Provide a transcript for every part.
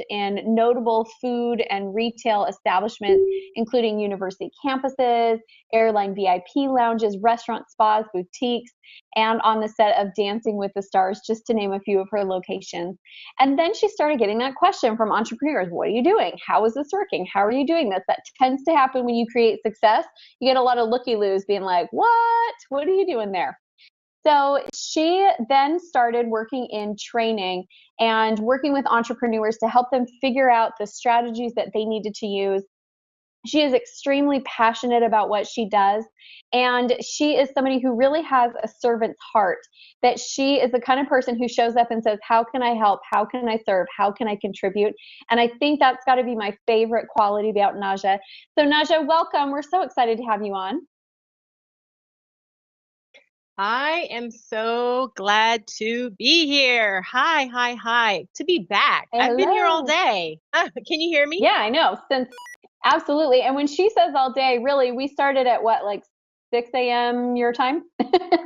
in notable food and retail establishments, including university campuses, airline VIP lounges, restaurant spas, boutiques, and on the set of Dancing with the Stars, just to name a few of her locations. And then she started getting that question from entrepreneurs: what are you doing? How is this working? How are you doing this? That tends to happen when you create success. You get a lot of looky-loos being like, what are you doing there? So she then started working in training and working with entrepreneurs to help them figure out the strategies that they needed to use. She is extremely passionate about what she does, and she is somebody who really has a servant's heart. That she is the kind of person who shows up and says, how can I help? How can I serve? How can I contribute? And I think that's got to be my favorite quality about Naja. So Naja, welcome. We're so excited to have you on. I am so glad to be here. Hi, hi, hi. To be back. I've been here all Hello. day. Can you hear me? Yeah, I know. Since absolutely. And when she says all day, really, we started at what, like 6 a.m. your time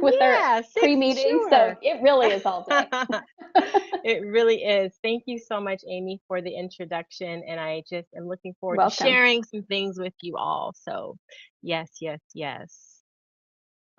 with our Yeah, six, pre-meeting. So sure. it really is all day. It really is. Thank you so much, Amy, for the introduction. And I just am looking forward to Welcome. sharing some things with you all. So, yes, yes, yes.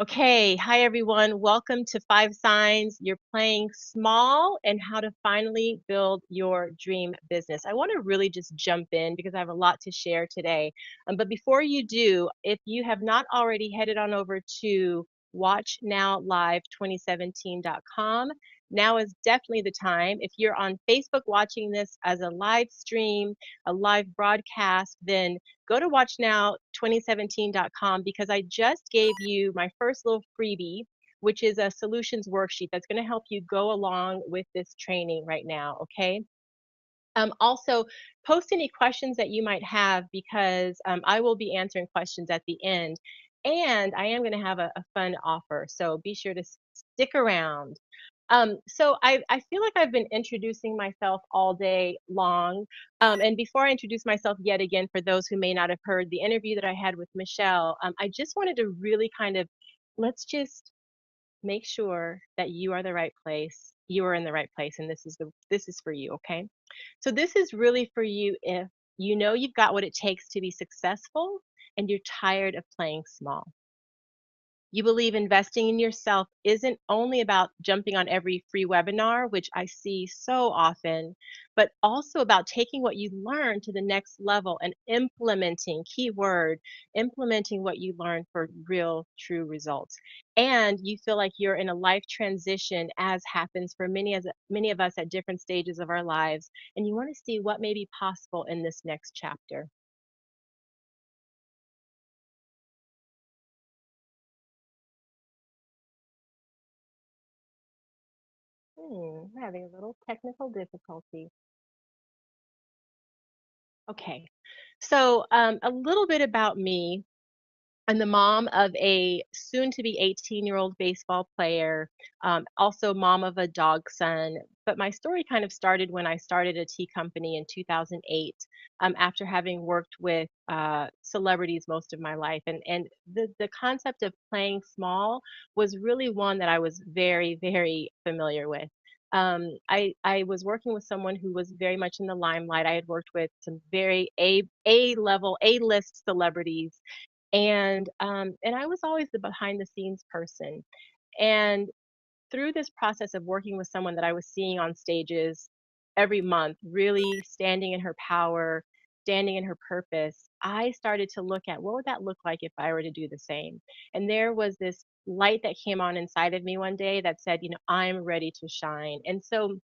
Okay, hi everyone. Welcome to Five Signs. You're playing small and how to finally build your dream business. I want to really just jump in because I have a lot to share today. But before you do, if you have not already headed on over to watchnowlive2017.com, now is definitely the time. If you're on Facebook watching this as a live stream, a live broadcast, then go to watchnow2017.com because I just gave you my first little freebie, which is a solutions worksheet that's going to help you go along with this training right now. Okay. Also, post any questions that you might have because I will be answering questions at the end. And I am going to have a fun offer. So be sure to stick around. So I feel like I've been introducing myself all day long. And before I introduce myself yet again, for those who may not have heard the interview that I had with Michelle, I just wanted to really kind of let's just make sure that you are the right place. You are in the right place, and this is for you, okay? So this is really for you if you know you've got what it takes to be successful and you're tired of playing small. You believe investing in yourself isn't only about jumping on every free webinar, which I see so often, but also about taking what you learn to the next level and implementing, keyword, implementing what you learn for real, true results. And you feel like you're in a life transition, as happens for many of us at different stages of our lives, and you want to see what may be possible in this next chapter. I'm having a little technical difficulty. Okay. So, a little bit about me. I'm the mom of a soon to be 18-year-old baseball player, also mom of a dog son. But my story kind of started when I started a tea company in 2008, after having worked with celebrities most of my life. And the concept of playing small was really one that I was very, very familiar with. I was working with someone who was very much in the limelight. I had worked with some very A level, A list celebrities, and I was always the behind the scenes person. And through this process of working with someone that I was seeing on stages every month, really standing in her power, standing in her purpose, I started to look at what would that look like if I were to do the same. And there was this light that came on inside of me one day that said, I'm ready to shine. And so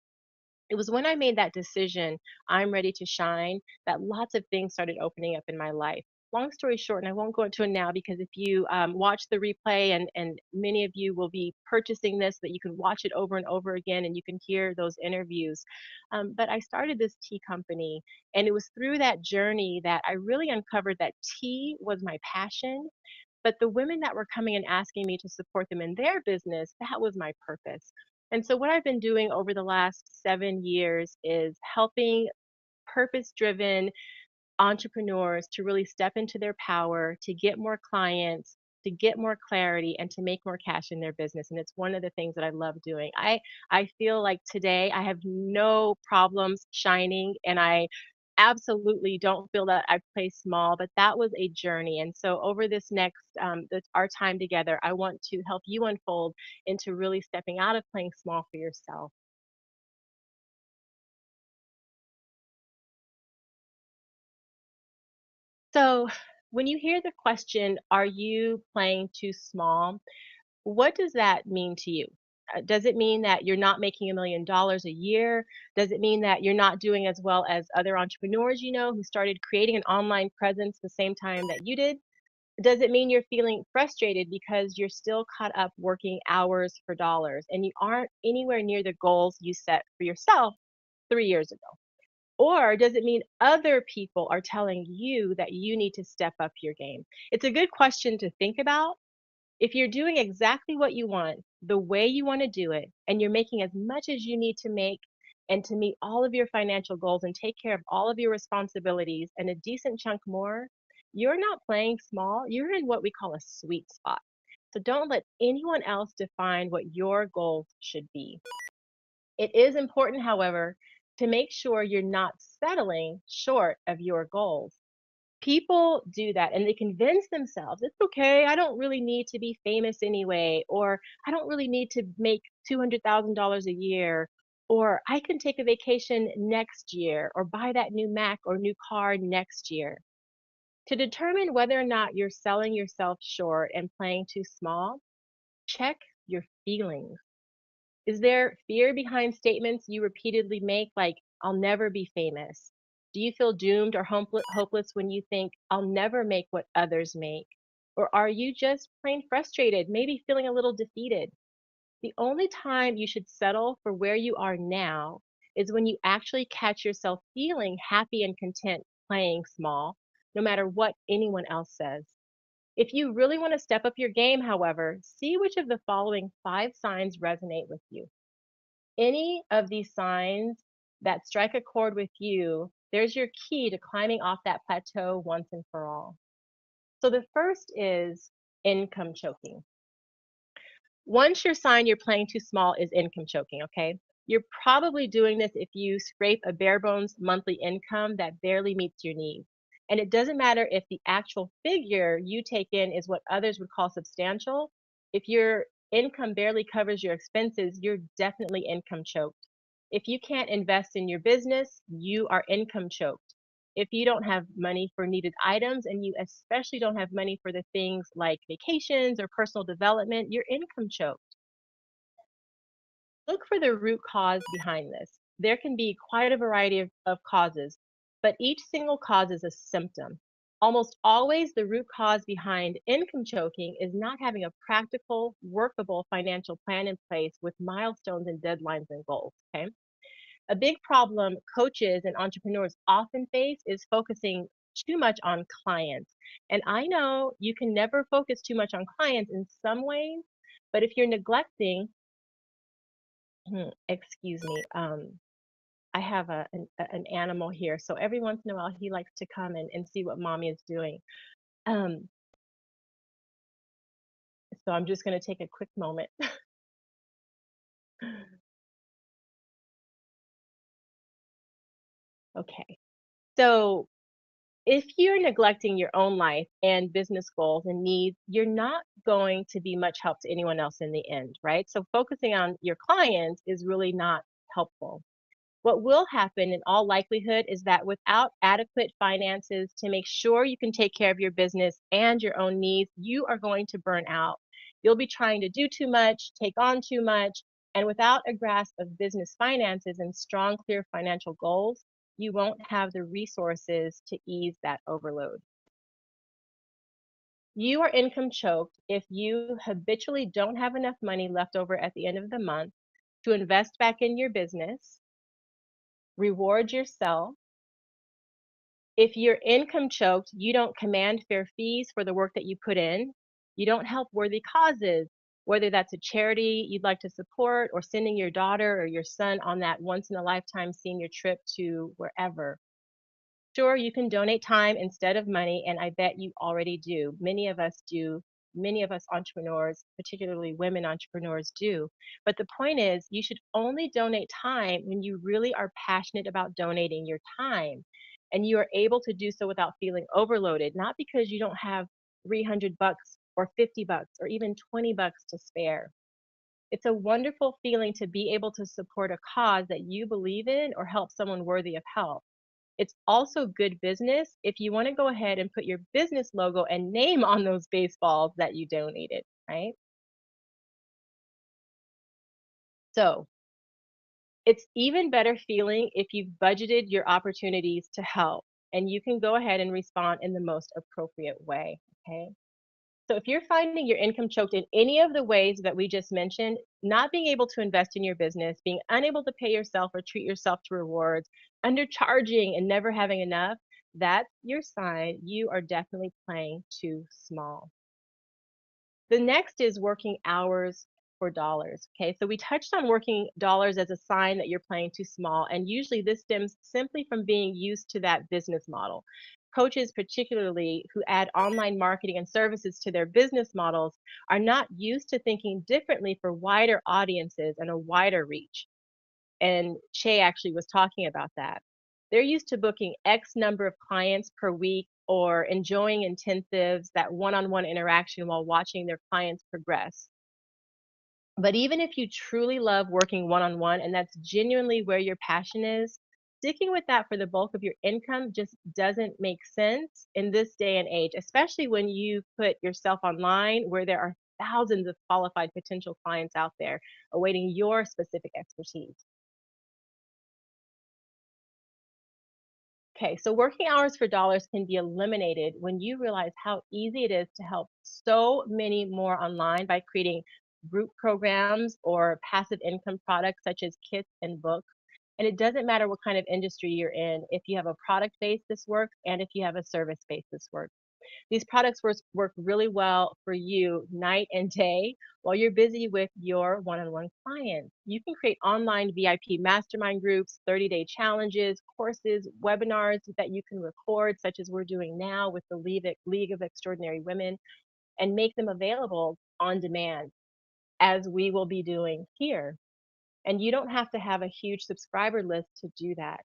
it was when I made that decision, I'm ready to shine, that lots of things started opening up in my life. Long story short, and I won't go into it now because if you watch the replay, and many of you will be purchasing this, that you can watch it over and over again and you can hear those interviews. But I started this tea company, and it was through that journey that I really uncovered that tea was my passion. But the women that were coming and asking me to support them in their business, that was my purpose. And so, what I've been doing over the last 7 years is helping purpose driven entrepreneurs to really step into their power, to get more clients, to get more clarity and to make more cash in their business. And it's one of the things that I love doing. I feel like today I have no problems shining, and I absolutely don't feel that I play small, but that was a journey. And so over this next our time together, I want to help you unfold into really stepping out of playing small for yourself. So when you hear the question, are you playing too small? What does that mean to you? Does it mean that you're not making $1 million a year? Does it mean that you're not doing as well as other entrepreneurs you know who started creating an online presence the same time that you did? Does it mean you're feeling frustrated because you're still caught up working hours for dollars and you aren't anywhere near the goals you set for yourself 3 years ago? Or does it mean other people are telling you that you need to step up your game? It's a good question to think about. If you're doing exactly what you want, the way you want to do it, and you're making as much as you need to make and to meet all of your financial goals and take care of all of your responsibilities and a decent chunk more, you're not playing small. You're in what we call a sweet spot. So don't let anyone else define what your goals should be. It is important, however, to make sure you're not settling short of your goals. People do that and they convince themselves it's okay. I don't really need to be famous anyway, or I don't really need to make $200,000 a year, or I can take a vacation next year, or buy that new Mac or new car next year. To determine whether or not you're selling yourself short and playing too small, check your feelings. Is there fear behind statements you repeatedly make, like, I'll never be famous? Do you feel doomed or hopeless when you think, I'll never make what others make? Or are you just plain frustrated, maybe feeling a little defeated? The only time you should settle for where you are now is when you actually catch yourself feeling happy and content playing small, no matter what anyone else says. If you really want to step up your game, however, see which of the following 5 signs resonate with you. Any of these signs that strike a chord with you, there's your key to climbing off that plateau once and for all. So the first is income choking. One sure sign you're playing too small is income choking, okay? You're probably doing this if you scrape a bare bones monthly income that barely meets your needs. And it doesn't matter if the actual figure you take in is what others would call substantial. If your income barely covers your expenses, you're definitely income choked. If you can't invest in your business, you are income choked. If you don't have money for needed items, and you especially don't have money for the things like vacations or personal development, you're income choked. Look for the root cause behind this. There can be quite a variety of causes, but each single cause is a symptom. Almost always, the root cause behind income choking is not having a practical, workable financial plan in place with milestones and deadlines and goals. Okay. A big problem coaches and entrepreneurs often face is focusing too much on clients. And I know you can never focus too much on clients in some ways, but if you're neglecting, excuse me, I have an animal here. So every once in a while, he likes to come and see what mommy is doing. Um, so I'm just going to take a quick moment. Okay. So if you're neglecting your own life and business goals and needs, you're not going to be much help to anyone else in the end, right? So focusing on your clients is really not helpful. What will happen in all likelihood is that without adequate finances to make sure you can take care of your business and your own needs, you are going to burn out. You'll be trying to do too much, take on too much, and without a grasp of business finances and strong, clear financial goals, you won't have the resources to ease that overload. You are income choked if you habitually don't have enough money left over at the end of the month to invest back in your business, reward yourself. If you're income choked, you don't command fair fees for the work that you put in. You don't help worthy causes, whether that's a charity you'd like to support or sending your daughter or your son on that once in a lifetime senior trip to wherever. Sure, you can donate time instead of money, and I bet you already do. Many of us do many of us entrepreneurs, particularly women entrepreneurs, do. But the point is, you should only donate time when you really are passionate about donating your time. And you are able to do so without feeling overloaded, not because you don't have 300 bucks or 50 bucks or even 20 bucks to spare. It's a wonderful feeling to be able to support a cause that you believe in or help someone worthy of help. It's also good business if you want to go ahead and put your business logo and name on those baseballs that you donated, right? So it's even better feeling if you've budgeted your opportunities to help and you can go ahead and respond in the most appropriate way, okay? So if you're finding your income choked in any of the ways that we just mentioned, not being able to invest in your business, being unable to pay yourself or treat yourself to rewards, undercharging and never having enough, that's your sign you are definitely playing too small. The next is working hours for dollars. Okay, so we touched on working dollars as a sign that you're playing too small, and usually this stems simply from being used to that business model. Coaches, particularly who add online marketing and services to their business models, are not used to thinking differently for wider audiences and a wider reach. And Che actually was talking about that. They're used to booking X number of clients per week or enjoying intensives, that one on one interaction while watching their clients progress. But even if you truly love working one on one and that's genuinely where your passion is, sticking with that for the bulk of your income just doesn't make sense in this day and age, especially when you put yourself online where there are thousands of qualified potential clients out there awaiting your specific expertise. Okay, so working hours for dollars can be eliminated when you realize how easy it is to help so many more online by creating group programs or passive income products such as kits and books. And it doesn't matter what kind of industry you're in, if you have a product base, this works, and if you have a service base, this works. These products work really well for you night and day while you're busy with your one on one clients. You can create online VIP mastermind groups, 30-day challenges, courses, webinars that you can record, such as we're doing now with the League of Extraordinary Women, and make them available on demand, as we will be doing here. And you don't have to have a huge subscriber list to do that.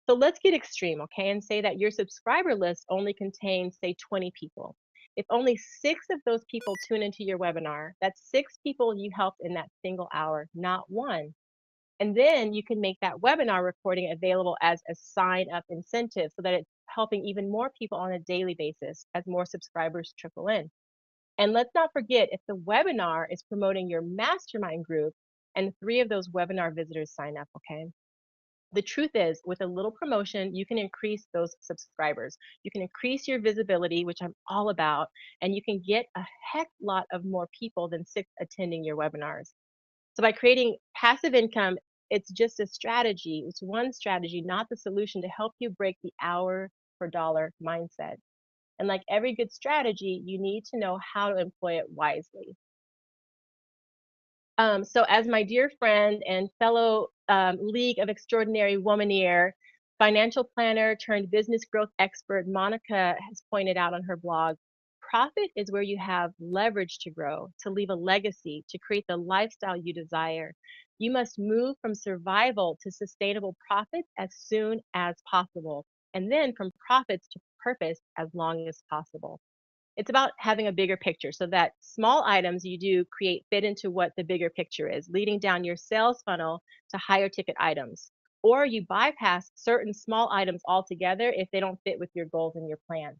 So let's get extreme, okay, and say that your subscriber list only contains, say, 20 people. If only 6 of those people tune into your webinar, that's 6 people you helped in that single hour, not one. And then you can make that webinar recording available as a sign up incentive so that it's helping even more people on a daily basis as more subscribers trickle in. And let's not forget, if the webinar is promoting your mastermind group and 3 of those webinar visitors sign up, okay? The truth is, with a little promotion, you can increase those subscribers. You can increase your visibility, which I'm all about, and you can get a heck lot of more people than 6 attending your webinars. So by creating passive income, it's just a strategy. It's one strategy, not the solution, to help you break the hour per dollar mindset. And like every good strategy, you need to know how to employ it wisely. So as my dear friend and fellow League of Extraordinary Womaneer, financial planner turned business growth expert, Monica has pointed out on her blog, profit is where you have leverage to grow, to leave a legacy, to create the lifestyle you desire. You must move from survival to sustainable profits as soon as possible, and then from profits to purpose as long as possible. It's about having a bigger picture so that small items you do create fit into what the bigger picture is, leading down your sales funnel to higher ticket items. Or you bypass certain small items altogether if they don't fit with your goals and your plan.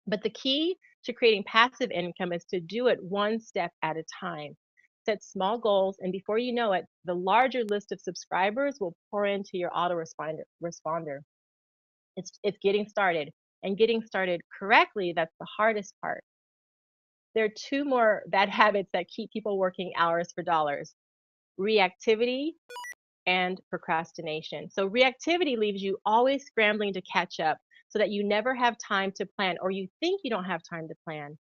But the key to creating passive income is to do it one step at a time. Set small goals, and before you know it, the larger list of subscribers will pour into your autoresponder. It's getting started, and getting started correctly, that's the hardest part. There are 2 more bad habits that keep people working hours for dollars: reactivity and procrastination. So, reactivity leaves you always scrambling to catch up so that you never have time to plan, or you think you don't have time to plan.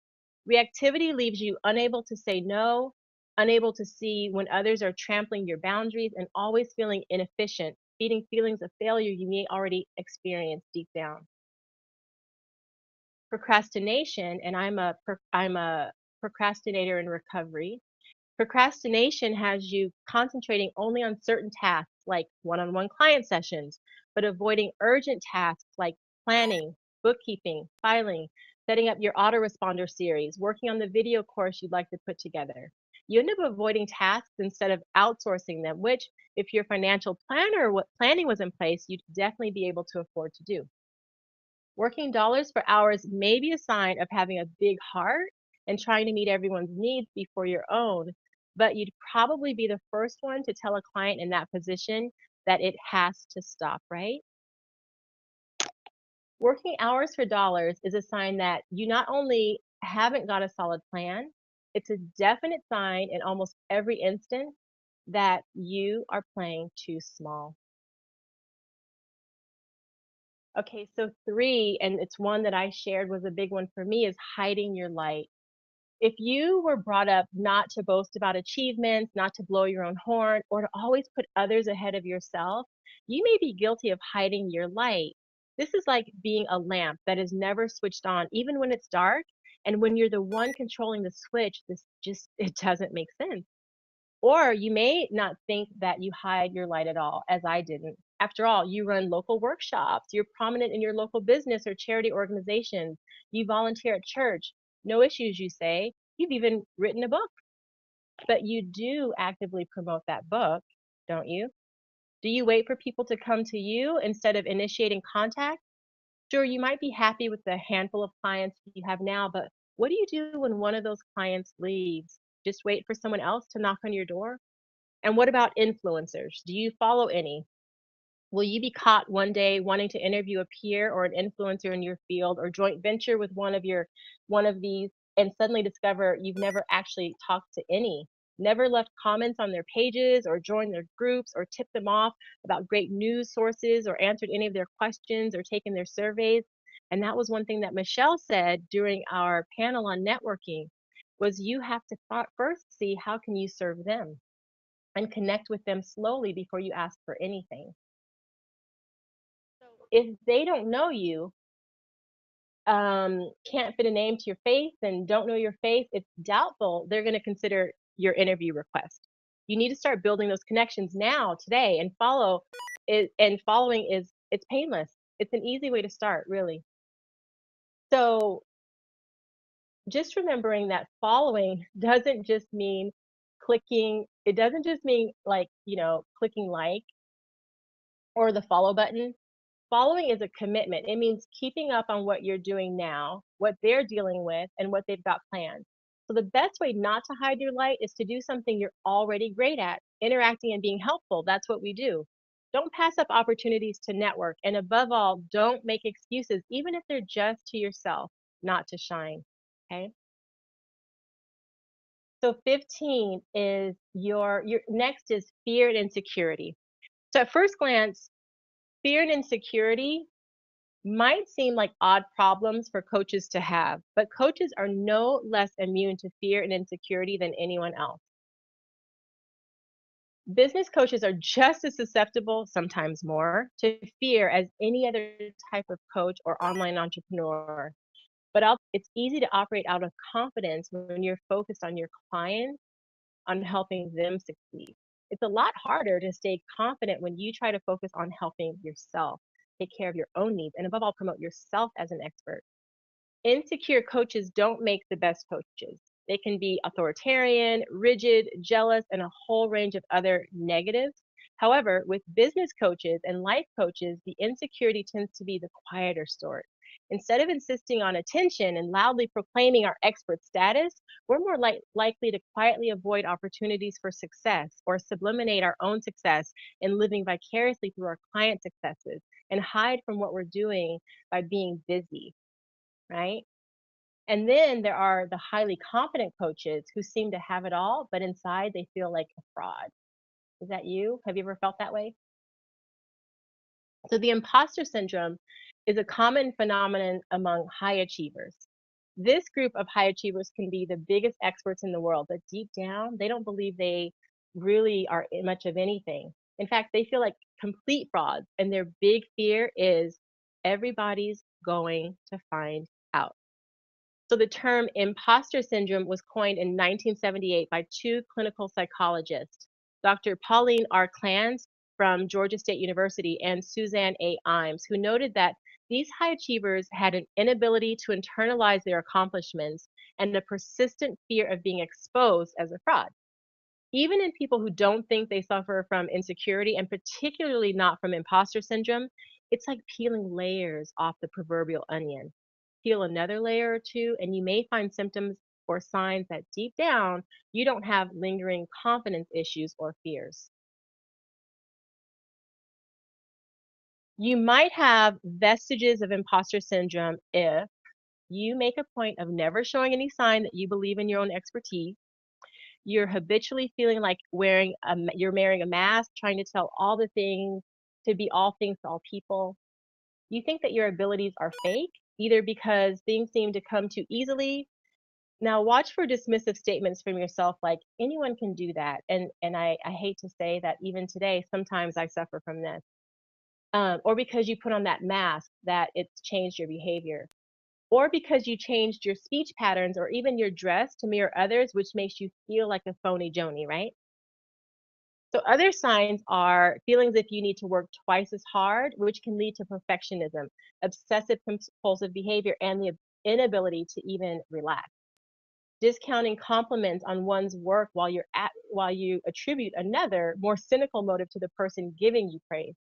Reactivity leaves you unable to say no, unable to see when others are trampling your boundaries, and always feeling inefficient, feeding feelings of failure you may already experience deep down. Procrastination, and I'm a procrastinator in recovery. Procrastination has you concentrating only on certain tasks like one-on-one client sessions, but avoiding urgent tasks like planning, bookkeeping, filing, setting up your autoresponder series, working on the video course you'd like to put together. You end up avoiding tasks instead of outsourcing them, which if your financial planner planning was in place, you'd definitely be able to afford to do. Working dollars for hours may be a sign of having a big heart and trying to meet everyone's needs before your own, but you'd probably be the first one to tell a client in that position that it has to stop, right? Working hours for dollars is a sign that you not only haven't got a solid plan, it's a definite sign in almost every instance that you are playing too small. Okay, so three, and it's one that I shared was a big one for me, is hiding your light. If you were brought up not to boast about achievements, not to blow your own horn, or to always put others ahead of yourself, you may be guilty of hiding your light. This is like being a lamp that is never switched on, even when it's dark. And when you're the one controlling the switch, this just, it doesn't make sense. Or you may not think that you hide your light at all, as I didn't. After all, you run local workshops, you're prominent in your local business or charity organizations, you volunteer at church. No issues, you say. You've even written a book, but you do actively promote that book, don't you? Do you wait for people to come to you instead of initiating contact? Sure, you might be happy with the handful of clients you have now, but what do you do when one of those clients leaves? Just wait for someone else to knock on your door? And what about influencers? Do you follow any? Will you be caught one day wanting to interview a peer or an influencer in your field or joint venture with one of these and suddenly discover you've never actually talked to any, never left comments on their pages or joined their groups or tipped them off about great news sources or answered any of their questions or taken their surveys? And that was one thing that Michelle said during our panel on networking was you have to first see how can you serve them and connect with them slowly before you ask for anything. So if they don't know you, can't fit a name to your face and don't know your face, it's doubtful they're going to consider your interview request. You need to start building those connections now, today, and follow it. And following is it's painless. It's an easy way to start, really. So just remembering that following doesn't just mean clicking. It doesn't just mean like, clicking like or the follow button. Following is a commitment. It means keeping up on what you're doing now, what they're dealing with, and what they've got planned. So the best way not to hide your light is to do something you're already great at, interacting and being helpful. That's what we do. Don't pass up opportunities to network. And above all, don't make excuses, even if they're just to yourself, not to shine. Okay. So 15 is your next is fear and insecurity. So at first glance, fear and insecurity might seem like odd problems for coaches to have, but coaches are no less immune to fear and insecurity than anyone else. Business coaches are just as susceptible, sometimes more, to fear as any other type of coach or online entrepreneur. But it's easy to operate out of confidence when you're focused on your clients, on helping them succeed. It's a lot harder to stay confident when you try to focus on helping yourself, take care of your own needs, and above all, promote yourself as an expert. Insecure coaches don't make the best coaches. They can be authoritarian, rigid, jealous, and a whole range of other negatives. However, with business coaches and life coaches, the insecurity tends to be the quieter sort. Instead of insisting on attention and loudly proclaiming our expert status, we're more likely to quietly avoid opportunities for success or subliminate our own success in living vicariously through our client successes and hide from what we're doing by being busy, right? And then there are the highly confident coaches who seem to have it all, but inside they feel like a fraud. Is that you? Have you ever felt that way? So the imposter syndrome is a common phenomenon among high achievers. This group of high achievers can be the biggest experts in the world, but deep down, they don't believe they really are much of anything. In fact, they feel like complete frauds, and their big fear is everybody's going to find out. So the term imposter syndrome was coined in 1978 by two clinical psychologists, Dr. Pauline R. Clance from Georgia State University and Suzanne A. Imes, who noted that these high achievers had an inability to internalize their accomplishments and a persistent fear of being exposed as a fraud. Even in people who don't think they suffer from insecurity, and particularly not from imposter syndrome, it's like peeling layers off the proverbial onion. Peel another layer or two, and you may find symptoms or signs that deep down you don't have lingering confidence issues or fears. You might have vestiges of imposter syndrome if you make a point of never showing any sign that you believe in your own expertise. You're habitually feeling like you're wearing a mask, trying to tell all the things, to be all things to all people. You think that your abilities are fake, either because things seem to come too easily. Now watch for dismissive statements from yourself like anyone can do that. And I hate to say that even today, sometimes I suffer from this. Or because you put on that mask that it's changed your behavior. Or because you changed your speech patterns or even your dress to mirror others, which makes you feel like a phony Joni, right? So other signs are feelings if you need to work twice as hard, which can lead to perfectionism, obsessive compulsive behavior, and the inability to even relax. Discounting compliments on one's work while you attribute another, more cynical motive to the person giving you praise.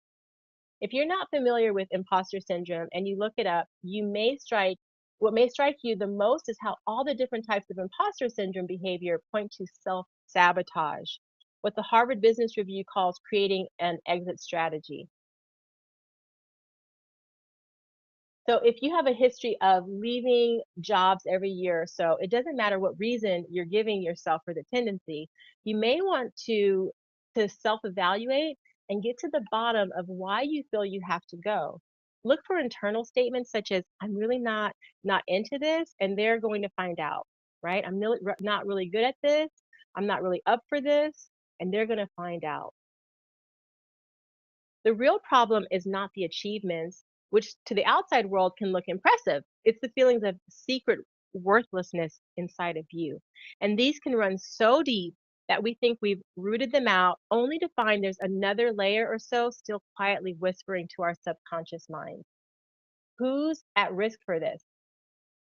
If you're not familiar with imposter syndrome and you look it up, what may strike you the most is how all the different types of imposter syndrome behavior point to self-sabotage, what the Harvard Business Review calls creating an exit strategy. So if you have a history of leaving jobs every year or so, it doesn't matter what reason you're giving yourself for the tendency, you may want to self-evaluate and get to the bottom of why you feel you have to go. Look for internal statements such as I'm really not into this, and they're going to find out, right? Not really good at this. I'm not really up for this, and they're going to find out. The real problem is not the achievements, which to the outside world can look impressive. It's the feelings of secret worthlessness inside of you. And these can run so deep that we think we've rooted them out, only to find there's another layer or so still quietly whispering to our subconscious mind. Who's at risk for this?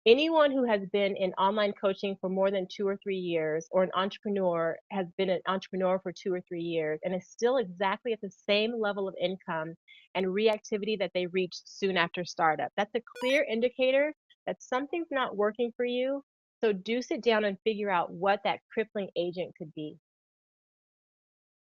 Anyone who has been in online coaching for more than 2 or 3 years, or an entrepreneur has been an entrepreneur for 2 or 3 years and is still exactly at the same level of income and reactivity that they reached soon after startup. That's a clear indicator that something's not working for you. So do sit down and figure out what that crippling agent could be.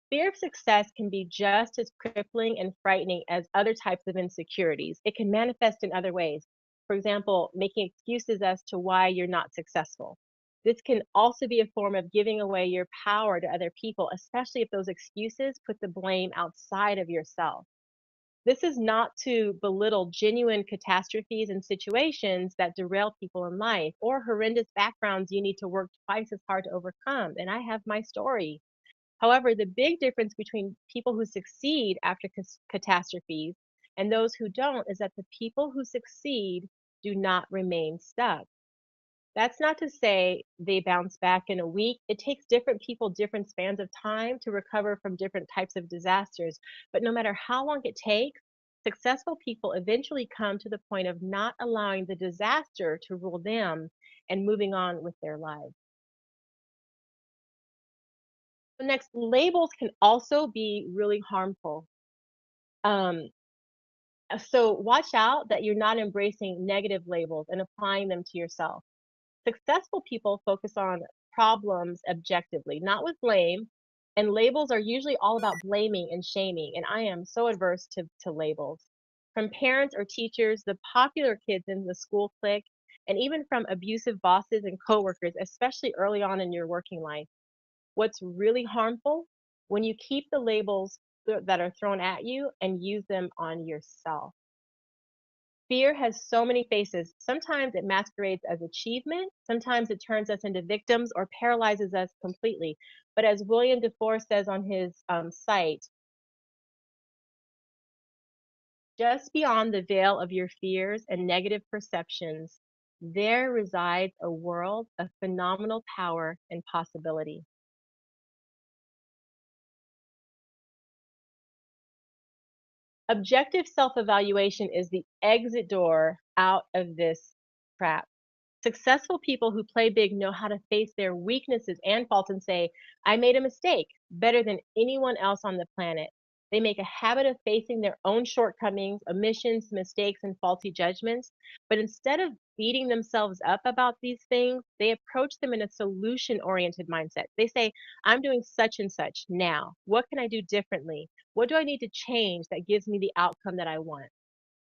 Fear of success can be just as crippling and frightening as other types of insecurities. It can manifest in other ways. For example, making excuses as to why you're not successful. This can also be a form of giving away your power to other people, especially if those excuses put the blame outside of yourself. This is not to belittle genuine catastrophes and situations that derail people in life or horrendous backgrounds you need to work twice as hard to overcome. And I have my story. However, the big difference between people who succeed after catastrophes and those who don't is that the people who succeed do not remain stuck. That's not to say they bounce back in a week. It takes different people different spans of time to recover from different types of disasters. But no matter how long it takes, successful people eventually come to the point of not allowing the disaster to rule them and moving on with their lives. So next, labels can also be really harmful. Um, so watch out that you're not embracing negative labels and applying them to yourself. Successful people focus on problems objectively, not with blame. And labels are usually all about blaming and shaming. And I am so adverse to labels. From parents or teachers, the popular kids in the school clique, and even from abusive bosses and coworkers, especially early on in your working life. What's really harmful when you keep the labels that are thrown at you and use them on yourself. Fear has so many faces. Sometimes it masquerades as achievement. Sometimes it turns us into victims or paralyzes us completely. But as William DeFore says on his site, just beyond the veil of your fears and negative perceptions there resides a world of phenomenal power and possibility. Objective self evaluation is the exit door out of this trap. Successful people who play big know how to face their weaknesses and faults and say, I made a mistake better than anyone else on the planet. They make a habit of facing their own shortcomings, omissions, mistakes, and faulty judgments. But instead of beating themselves up about these things, they approach them in a solution oriented mindset. They say, I'm doing such and such now. What can I do differently? What do I need to change that gives me the outcome that I want?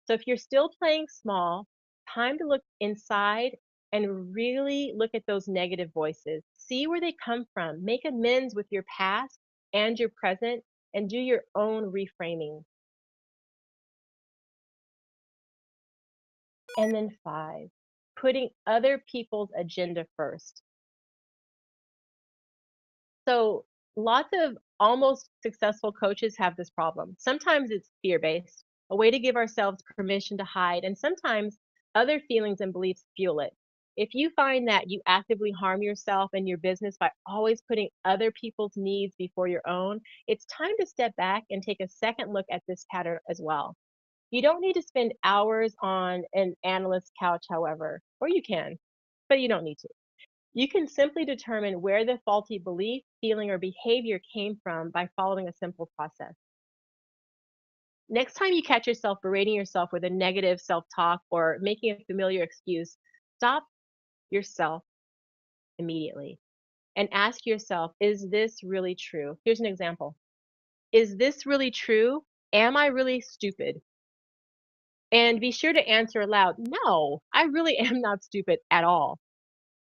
So if you're still playing small, time to look inside and really look at those negative voices. See where they come from. Make amends with your past and your present and do your own reframing. And then 5, putting other people's agenda first. So lots of almost successful coaches have this problem. Sometimes it's fear-based, a way to give ourselves permission to hide, and sometimes other feelings and beliefs fuel it. If you find that you actively harm yourself and your business by always putting other people's needs before your own, it's time to step back and take a second look at this pattern as well. You don't need to spend hours on an analyst's couch, however, or you can, but you don't need to. You can simply determine where the faulty belief, feeling, or behavior came from by following a simple process. Next time you catch yourself berating yourself with a negative self talk or making a familiar excuse, stop yourself immediately and ask yourself, is this really true? Here's an example. Is this really true? Am I really stupid? And be sure to answer aloud, no, I really am not stupid at all.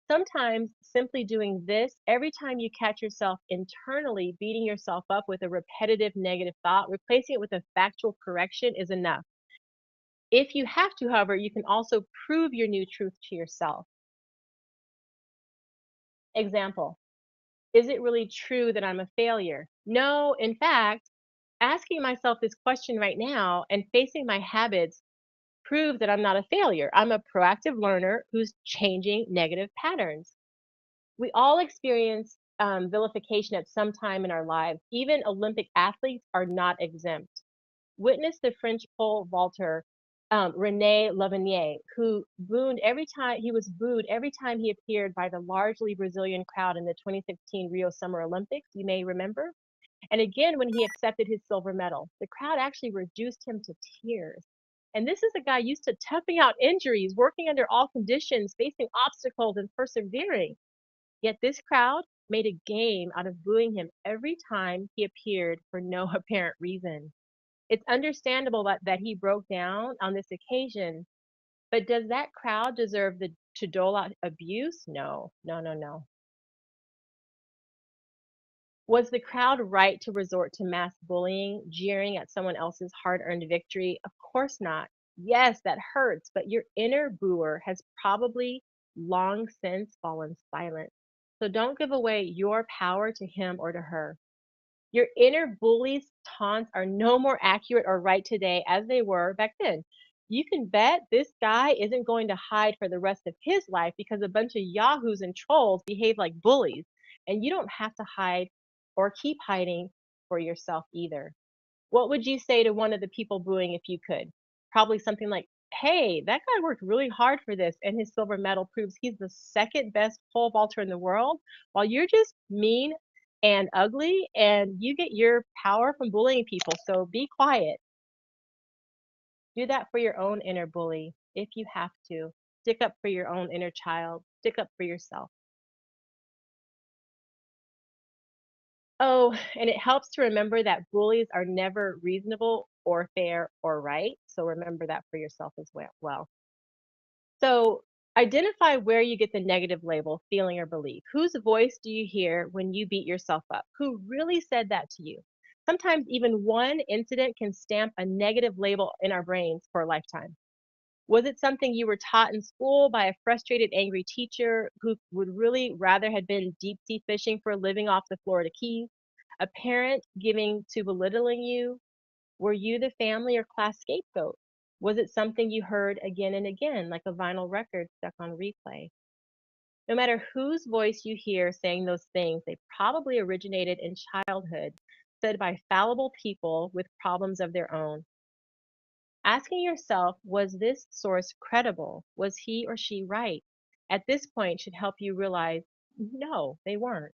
Sometimes simply doing this every time you catch yourself internally beating yourself up with a repetitive negative thought, replacing it with a factual correction is enough. If you have to, however, you can also prove your new truth to yourself. Example, is it really true that I'm a failure? No, in fact, asking myself this question right now and facing my habits prove that I'm not a failure. I'm a proactive learner who's changing negative patterns. We all experience vilification at some time in our lives. Even Olympic athletes are not exempt. Witness the French pole vaulter Rene Lavanier, who was booed every time he appeared by the largely Brazilian crowd in the 2016 Rio Summer Olympics. You may remember. And again, when he accepted his silver medal, the crowd actually reduced him to tears. And this is a guy used to toughing out injuries, working under all conditions, facing obstacles, and persevering. Yet this crowd made a game out of booing him every time he appeared for no apparent reason. It's understandable that he broke down on this occasion, but does that crowd deserve to dole out abuse? No, no, no, no. Was the crowd right to resort to mass bullying, jeering at someone else's hard earned victory? Of course not. Yes, that hurts, but your inner booer has probably long since fallen silent. So don't give away your power to him or to her. Your inner bully's taunts are no more accurate or right today as they were back then. You can bet this guy isn't going to hide for the rest of his life because a bunch of yahoos and trolls behave like bullies. And you don't have to hide or keep hiding for yourself either. What would you say to one of the people booing if you could? Probably something like, hey, that guy worked really hard for this, and his silver medal proves he's the second best pole vaulter in the world, while you're just mean and ugly, and you get your power from bullying people. So be quiet. Do that for your own inner bully if you have to. Stick up for your own inner child. Stick up for yourself. Oh, and it helps to remember that bullies are never reasonable or fair or right. So remember that for yourself as well. So identify where you get the negative label, feeling, or belief. Whose voice do you hear when you beat yourself up? Who really said that to you? Sometimes even one incident can stamp a negative label in our brains for a lifetime. Was it something you were taught in school by a frustrated, angry teacher who would really rather had been deep sea fishing for a living off the Florida Keys? A parent giving to belittling you? Were you the family or class scapegoat? Was it something you heard again and again, like a vinyl record stuck on replay? No matter whose voice you hear saying those things, they probably originated in childhood, said by fallible people with problems of their own. Asking yourself, was this source credible? Was he or she right? At this point should help you realize, no, they weren't.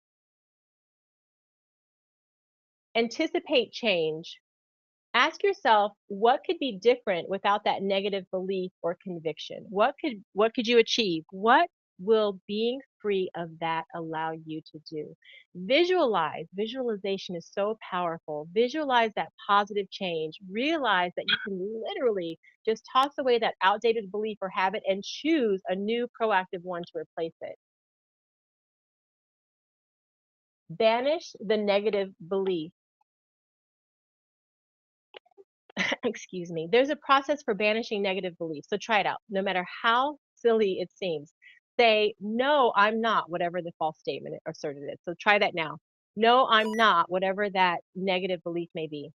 Anticipate change. Ask yourself what could be different without that negative belief or conviction. What could you achieve? What will being free of that allow you to do? Visualization is so powerful. Visualize that positive change. Realize that you can literally just toss away that outdated belief or habit and choose a new proactive one to replace it. Banish the negative belief. Excuse me. There's a process for banishing negative beliefs. So try it out. No matter how silly it seems, say, no, I'm not, whatever the false statement asserted is. So try that now. No, I'm not, whatever that negative belief may be.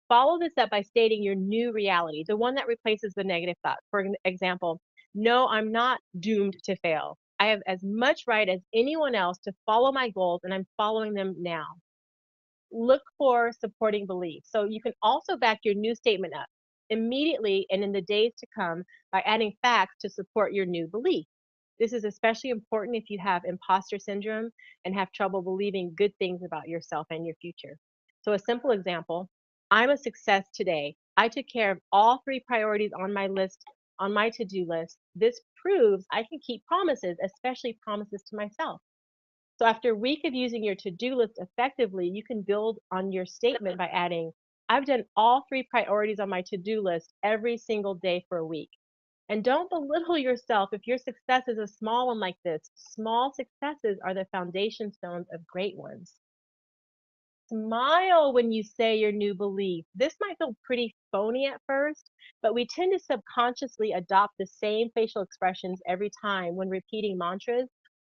Follow this up by stating your new reality, the one that replaces the negative thought. For example, no, I'm not doomed to fail. I have as much right as anyone else to follow my goals, and I'm following them now. Look for supporting beliefs. So you can also back your new statement up immediately and in the days to come by adding facts to support your new belief. This is especially important if you have imposter syndrome and have trouble believing good things about yourself and your future. So, a simple example, I'm a success today. I took care of all three priorities on my list, on my to do list. This proves I can keep promises, especially promises to myself. So after a week of using your to-do list effectively, you can build on your statement by adding, I've done all three priorities on my to-do list every single day for a week. And don't belittle yourself if your success is a small one like this. Small successes are the foundation stones of great ones. Smile when you say your new belief. This might feel pretty phony at first, but we tend to subconsciously adopt the same facial expressions every time when repeating mantras.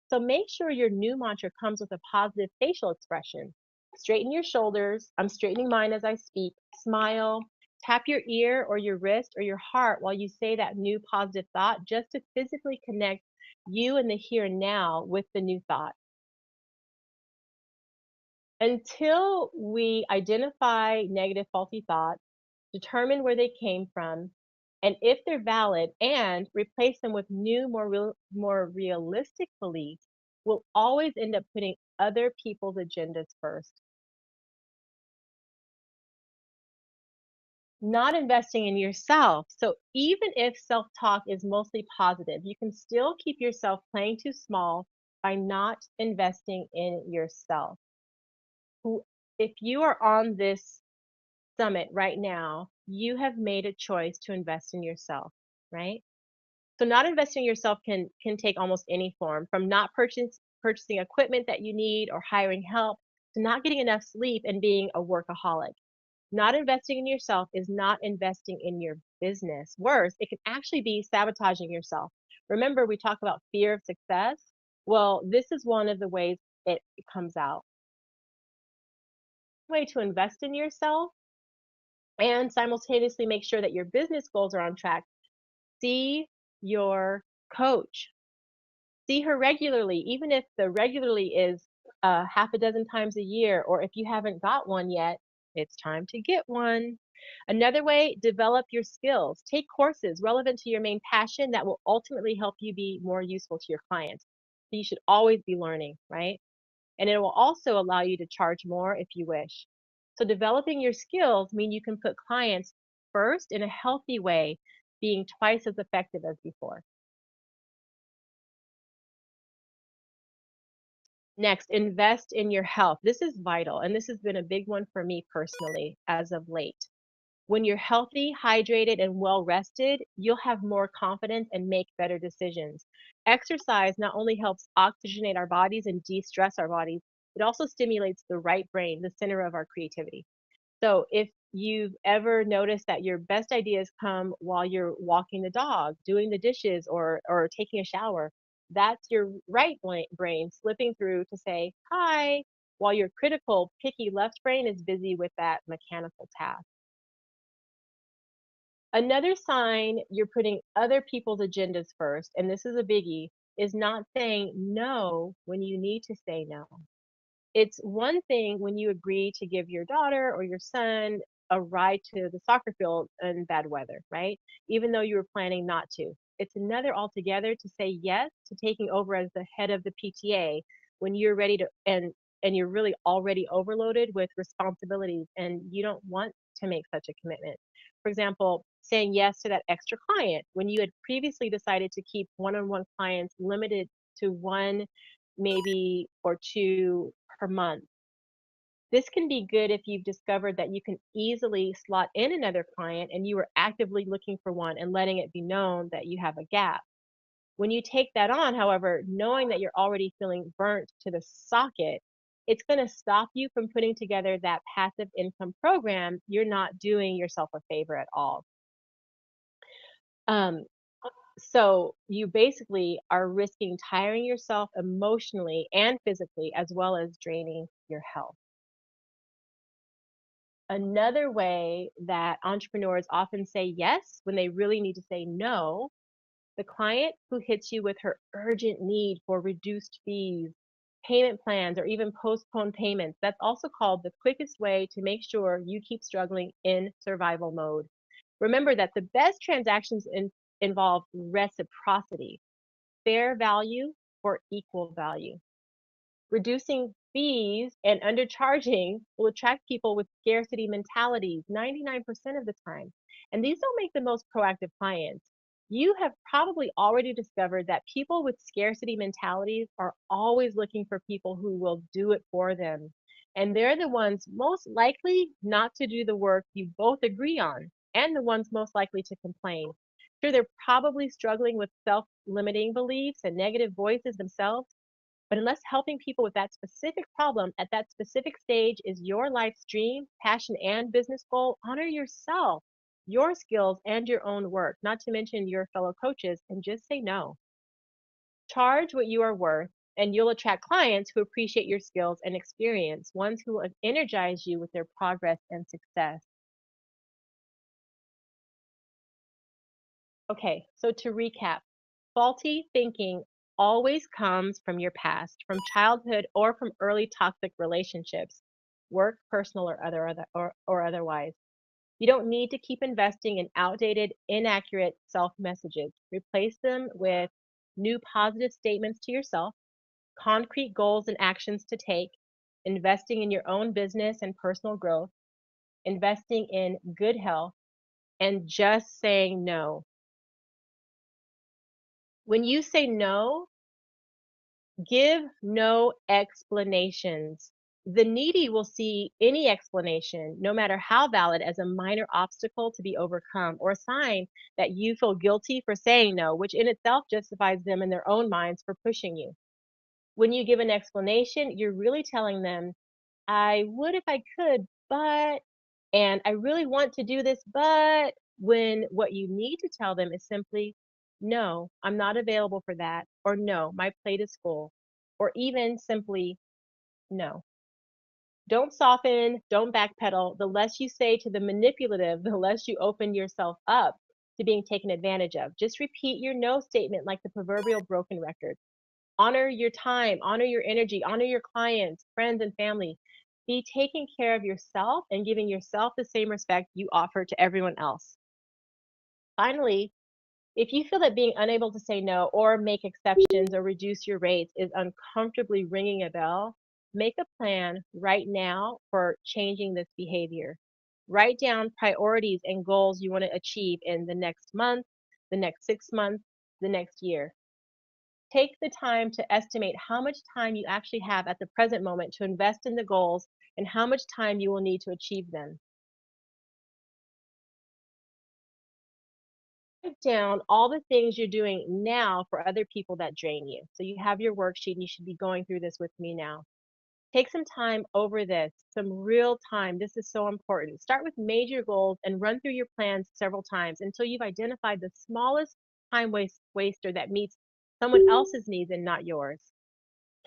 So make sure your new mantra comes with a positive facial expression. Straighten your shoulders. I'm straightening mine as I speak. Smile. Tap your ear or your wrist or your heart while you say that new positive thought just to physically connect you and the here and now with the new thought. Until we identify negative, faulty thoughts, determine where they came from, and if they're valid, and replace them with new, more realistic beliefs, we'll always end up putting other people's agendas first. Not investing in yourself. So even if self-talk is mostly positive, you can still keep yourself playing too small by not investing in yourself. If you are on this summit right now, you have made a choice to invest in yourself, right? So not investing in yourself can take almost any form, from not purchasing equipment that you need or hiring help to not getting enough sleep and being a workaholic. Not investing in yourself is not investing in your business. Worse, it can actually be sabotaging yourself. Remember, we talk about fear of success. Well, this is one of the ways it comes out. Way to invest in yourself and simultaneously make sure that your business goals are on track. See your coach. See her regularly, even if the regularly is half a dozen times a year, or if you haven't got one yet, it's time to get one. Another way, develop your skills. Take courses relevant to your main passion that will ultimately help you be more useful to your clients. So you should always be learning, right? And it will also allow you to charge more if you wish. So developing your skills mean you can put clients first in a healthy way, being twice as effective as before. Next, invest in your health. This is vital, and this has been a big one for me personally as of late. When you're healthy, hydrated, and well rested, you'll have more confidence and make better decisions. Exercise not only helps oxygenate our bodies and de stress our bodies, it also stimulates the right brain, the center of our creativity. So if you've ever noticed that your best ideas come while you're walking the dog, doing the dishes, or taking a shower, that's your right brain slipping through to say hi, while your critical, picky left brain is busy with that mechanical task. Another sign you're putting other people's agendas first, and this is a biggie, is not saying no when you need to say no. It's one thing when you agree to give your daughter or your son a ride to the soccer field in bad weather, right? Even though you were planning not to. It's another altogether to say yes to taking over as the head of the PTA when you're ready to and you're really already overloaded with responsibilities and you don't want to make such a commitment. For example, saying yes to that extra client when you had previously decided to keep one-on-one clients limited to one maybe or two per month. This can be good if you've discovered that you can easily slot in another client and you are actively looking for one and letting it be known that you have a gap. When you take that on, however, knowing that you're already feeling burnt to the socket, it's going to stop you from putting together that passive income program. You're not doing yourself a favor at all. Um, so you basically are risking tiring yourself emotionally and physically, as well as draining your health. Another way that entrepreneurs often say yes when they really need to say no, the client who hits you with her urgent need for reduced fees, payment plans, or even postponed payments, that's also called the quickest way to make sure you keep struggling in survival mode. Remember that the best transactions involve reciprocity, fair value for equal value. Reducing fees and undercharging will attract people with scarcity mentalities 99% of the time. And these don't make the most proactive clients. You have probably already discovered that people with scarcity mentalities are always looking for people who will do it for them. And they're the ones most likely not to do the work you both agree on, and the ones most likely to complain. Sure, they're probably struggling with self limiting beliefs and negative voices themselves, but unless helping people with that specific problem at that specific stage is your life's dream, passion, and business goal, honor yourself, your skills, and your own work, not to mention your fellow coaches, and just say no. Charge what you are worth, and you'll attract clients who appreciate your skills and experience, ones who will energize you with their progress and success. Okay, so to recap, faulty thinking always comes from your past, from childhood, or from early toxic relationships, work, personal, or otherwise. You don't need to keep investing in outdated, inaccurate self messages. Replace them with new positive statements to yourself, concrete goals and actions to take, investing in your own business and personal growth, investing in good health, and just saying no. When you say no, give no explanations. The needy will see any explanation, no matter how valid, as a minor obstacle to be overcome or a sign that you feel guilty for saying no, which in itself justifies them in their own minds for pushing you. When you give an explanation, you're really telling them, I would if I could, but, and I really want to do this, but, when what you need to tell them is simply, no, I'm not available for that, or no, my plate is full, or even simply, no. Don't soften, don't backpedal. The less you say to the manipulative, the less you open yourself up to being taken advantage of. Just repeat your no statement like the proverbial broken record. Honor your time, honor your energy, honor your clients, friends, and family. Be taking care of yourself and giving yourself the same respect you offer to everyone else. Finally, if you feel that being unable to say no or make exceptions or reduce your rates is uncomfortably ringing a bell, make a plan right now for changing this behavior. Write down priorities and goals you want to achieve in the next month, the next 6 months, the next year. Take the time to estimate how much time you actually have at the present moment to invest in the goals and how much time you will need to achieve them. Write down all the things you're doing now for other people that drain you. So you have your worksheet and you should be going through this with me now. Take some time over this, some real time. This is so important. Start with major goals and run through your plans several times until you've identified the smallest waster that meets someone else's needs and not yours.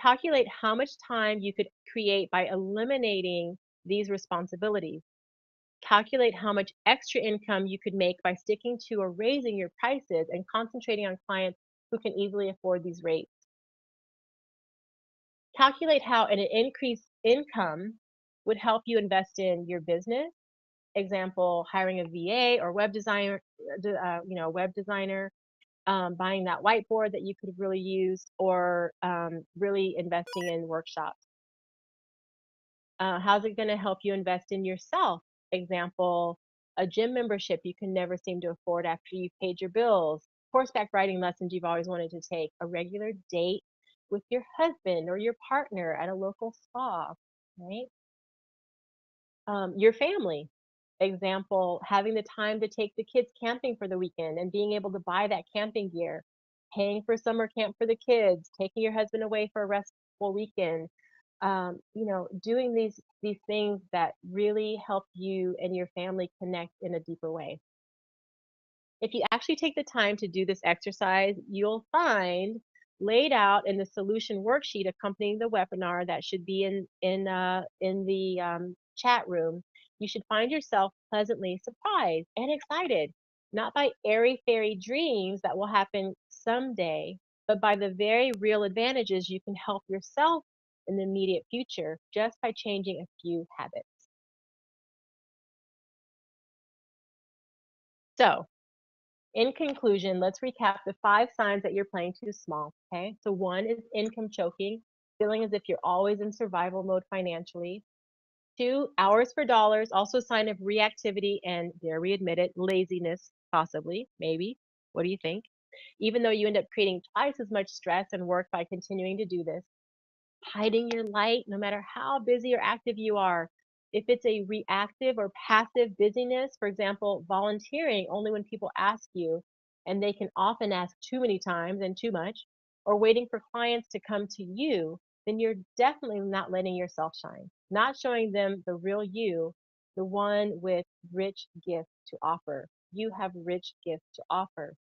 Calculate how much time you could create by eliminating these responsibilities. Calculate how much extra income you could make by sticking to or raising your prices and concentrating on clients who can easily afford these rates. Calculate how an increased income would help you invest in your business. Example, hiring a VA or web designer, web designer, buying that whiteboard that you could really use, or really investing in workshops. How's it going to help you invest in yourself? Example, a gym membership you can never seem to afford after you've paid your bills, horseback riding lessons you've always wanted to take, a regular date with your husband or your partner at a local spa, right? Your family. Example, having the time to take the kids camping for the weekend and being able to buy that camping gear, paying for summer camp for the kids, taking your husband away for a restful weekend, doing these things that really help you and your family connect in a deeper way. If you actually take the time to do this exercise, you'll find laid out in the solution worksheet accompanying the webinar that should be in the chat room. You should find yourself pleasantly surprised and excited, not by airy fairy dreams that will happen someday, but by the very real advantages you can help yourself in the immediate future just by changing a few habits. So, in conclusion, let's recap the 5 signs that you're playing too small, okay? So 1 is income choking, feeling as if you're always in survival mode financially. 2, hours for dollars, also a sign of reactivity and, dare we admit it, laziness, possibly, maybe. What do you think? Even though you end up creating twice as much stress and work by continuing to do this. Hiding your light, no matter how busy or active you are. If it's a reactive or passive busyness, for example, volunteering only when people ask you, and they can often ask too many times and too much, or waiting for clients to come to you, then you're definitely not letting yourself shine, not showing them the real you, the one with rich gifts to offer. You have rich gifts to offer.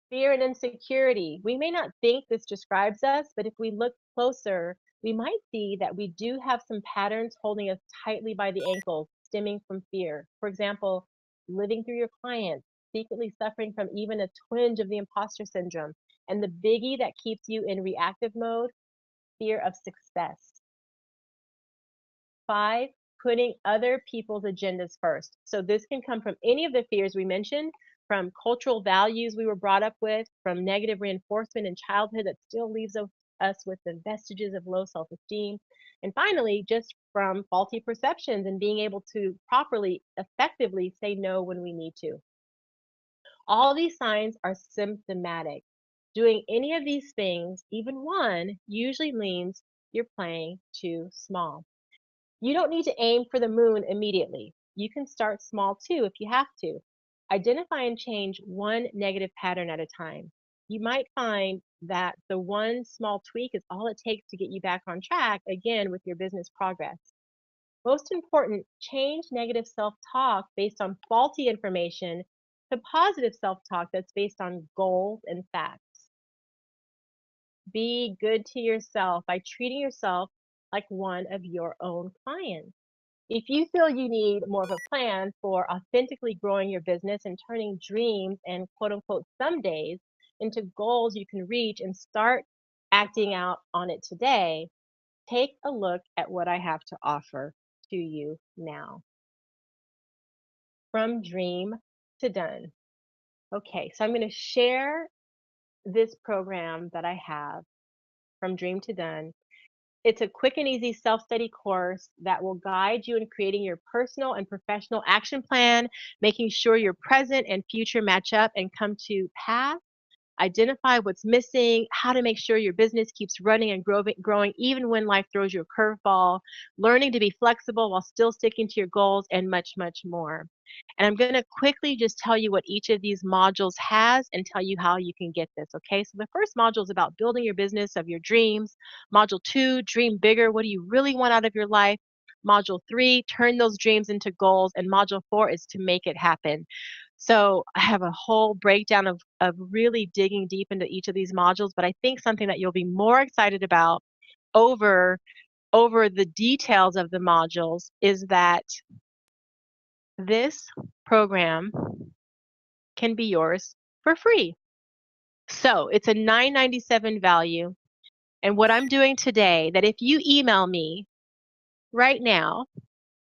Fear and insecurity. We may not think this describes us, but if we look closer, we might see that we do have some patterns holding us tightly by the ankles, stemming from fear. For example, living through your clients, secretly suffering from even a twinge of the imposter syndrome, and the biggie that keeps you in reactive mode, fear of success. 5, putting other people's agendas first. So this can come from any of the fears we mentioned, from cultural values we were brought up with, from negative reinforcement in childhood that still leaves us with the vestiges of low self-esteem, and finally, just from faulty perceptions and being able to properly, effectively say no when we need to. All these signs are symptomatic. Doing any of these things, even one, usually means you're playing too small. You don't need to aim for the moon immediately. You can start small too if you have to. Identify and change one negative pattern at a time. You might find that the one small tweak is all it takes to get you back on track again with your business progress. Most important, change negative self-talk based on faulty information to positive self-talk that's based on goals and facts. Be good to yourself by treating yourself like one of your own clients. If you feel you need more of a plan for authentically growing your business and turning dreams and quote unquote some days into goals you can reach and start acting out on it today, take a look at what I have to offer to you now. From dream to done. Okay, so I'm going to share this program that I have, From Dream to Done. It's a quick and easy self-study course that will guide you in creating your personal and professional action plan, making sure your present and future match up and come to pass. Identify what's missing, how to make sure your business keeps running and growing even when life throws you a curveball, learning to be flexible while still sticking to your goals, and much, much more. And I'm going to quickly just tell you what each of these modules has and tell you how you can get this, okay? So the first module is about building your business of your dreams. Module 2, dream bigger. What do you really want out of your life? Module 3, turn those dreams into goals. And module 4 is to make it happen. So I have a whole breakdown of really digging deep into each of these modules, but I think something that you'll be more excited about over over the details of the modules is that this program can be yours for free. So it's a $9.97 value. And what I'm doing today, that if you email me right now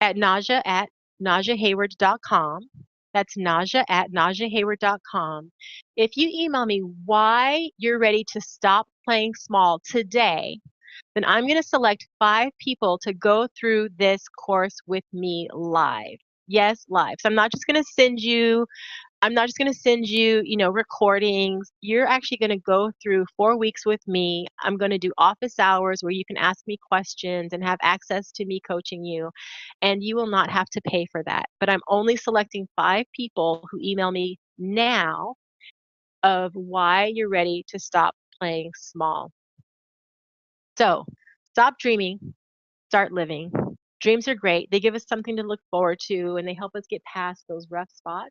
at naja@najahayward.com, that's naja@najahayward.com. If you email me why you're ready to stop playing small today, then I'm going to select 5 people to go through this course with me live. Yes, live. So I'm not just going to send you, recordings. You're actually going to go through 4 weeks with me. I'm going to do office hours where you can ask me questions and have access to me coaching you. And you will not have to pay for that. But I'm only selecting 5 people who email me now of why you're ready to stop playing small. So stop dreaming, start living. Dreams are great. They give us something to look forward to and they help us get past those rough spots.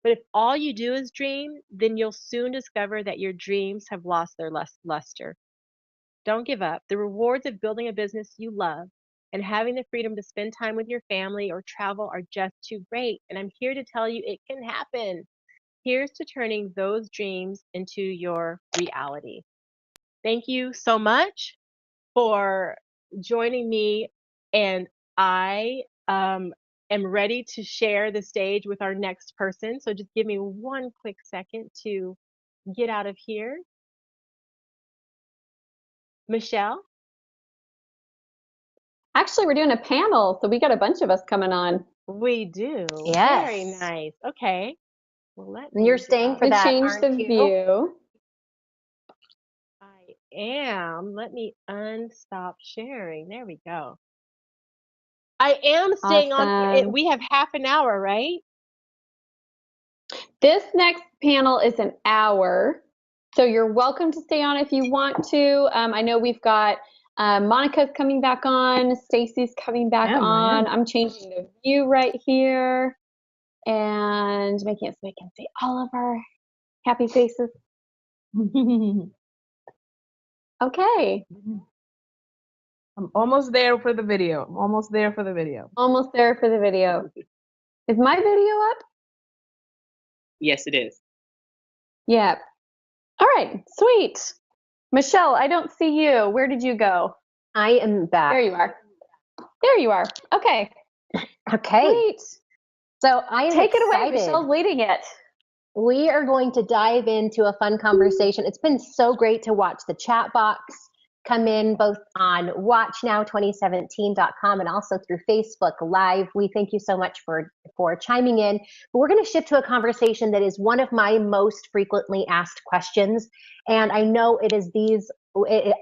But if all you do is dream, then you'll soon discover that your dreams have lost their luster. Don't give up. The rewards of building a business you love and having the freedom to spend time with your family or travel are just too great. And I'm here to tell you it can happen. Here's to turning those dreams into your reality. Thank you so much for joining me, and I am ready to share the stage with our next person. So just give me one quick second to get out of here. Michelle? Actually, we're doing a panel, so we got a bunch of us coming on. We do. Yes. Very nice. Okay. Well, And you're staying for that, change the aren't you? view. I am. Let me unstop sharing. There we go. I am staying on. Awesome. We have half an hour, right? This next panel is an hour, so you're welcome to stay on if you want to. I know we've got Monica's coming back on, Stacy's coming back on. I'm changing the view right here and making it so we can see all of our happy faces. Okay. I'm almost there for the video. Almost there for the video. Is my video up? Yes, it is. Yeah. All right, sweet. Michelle, I don't see you. Where did you go? I am back. There you are. There you are. Okay. Okay. Sweet. So I am Take it away. excited. Michelle's leading it. We are going to dive into a fun conversation. It's been so great to watch the chat box come in both on watchnow2017.com and also through Facebook Live. We thank you so much for chiming in. But we're going to shift to a conversation that is one of my most frequently asked questions. And I know it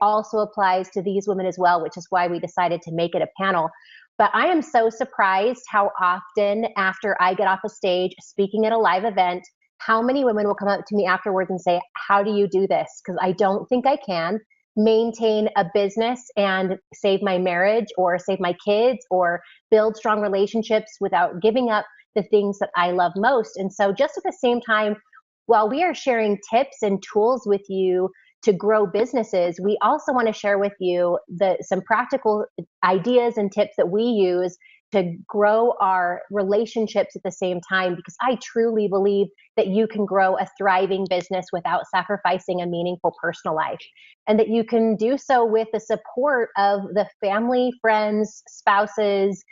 also applies to these women as well, which is why we decided to make it a panel. But I am so surprised how often after I get off a stage speaking at a live event, how many women will come up to me afterwards and say, how do you do this? Because I don't think I can maintain a business and save my marriage or save my kids or build strong relationships without giving up the things that I love most. And so just at the same time, while we are sharing tips and tools with you to grow businesses, we also want to share with you some practical ideas and tips that we use to grow our relationships at the same time, because I truly believe that you can grow a thriving business without sacrificing a meaningful personal life, and that you can do so with the support of the family, friends, spouses,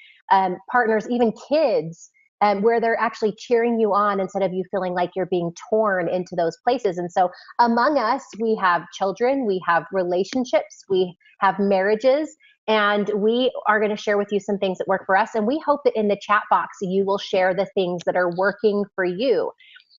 partners, even kids, where they're actually cheering you on instead of you feeling like you're being torn into those places. And so among us, we have children, we have relationships, we have marriages, and we are going to share with you some things that work for us. And we hope that in the chat box, you will share the things that are working for you.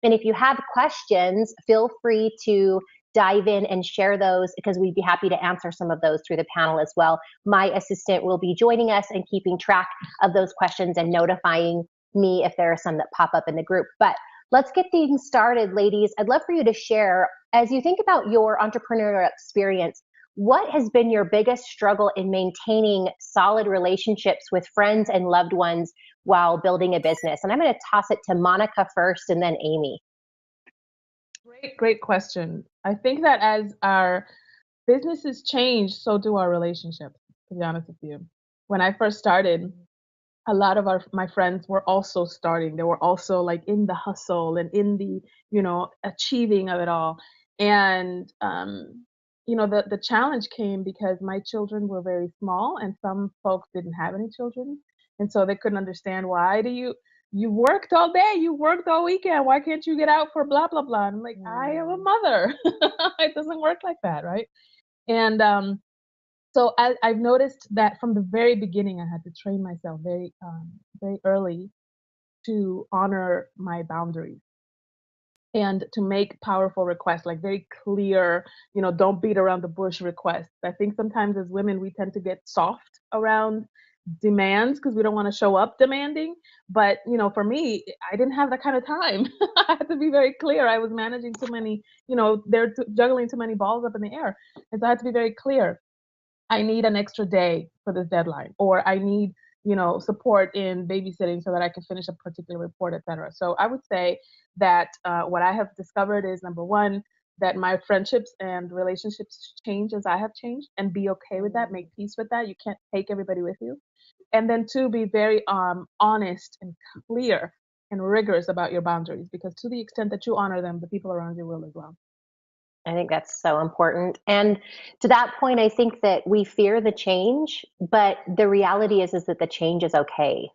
And if you have questions, feel free to dive in and share those, because we'd be happy to answer some of those through the panel as well. My assistant will be joining us and keeping track of those questions and notifying me if there are some that pop up in the group. But let's get things started, ladies. I'd love for you to share, as you think about your entrepreneurial experience, what has been your biggest struggle in maintaining solid relationships with friends and loved ones while building a business? And I'm going to toss it to Monica first and then Amy. Great question. I think that as our businesses change, so do our relationships. to be honest with you. When I first started, a lot of my friends were also starting. They were also like in the hustle and in the, achieving of it all. And the challenge came because my children were very small and some folks didn't have any children. And so they couldn't understand, why do you worked all day, you worked all weekend, why can't you get out for blah blah blah? And I'm like, I am a mother. It doesn't work like that, right? And so I've noticed that from the very beginning, I had to train myself very early to honor my boundaries and to make powerful requests, like very clear, don't beat around the bush requests. I think sometimes as women, we tend to get soft around demands because we don't want to show up demanding. But, for me, I didn't have that kind of time. I had to be very clear. I was managing too many, they're juggling too many balls up in the air. And so I had to be very clear. I need an extra day for this deadline, or I need, support in babysitting so that I can finish a particular report, etc. So I would say that what I have discovered is, number one, that my friendships and relationships change as I have changed, and be okay with that, make peace with that. You can't take everybody with you. And then two, be very honest and clear and rigorous about your boundaries, because to the extent that you honor them, the people around you will as well. I think that's so important. And to that point, I think that we fear the change, but the reality is that the change is okay.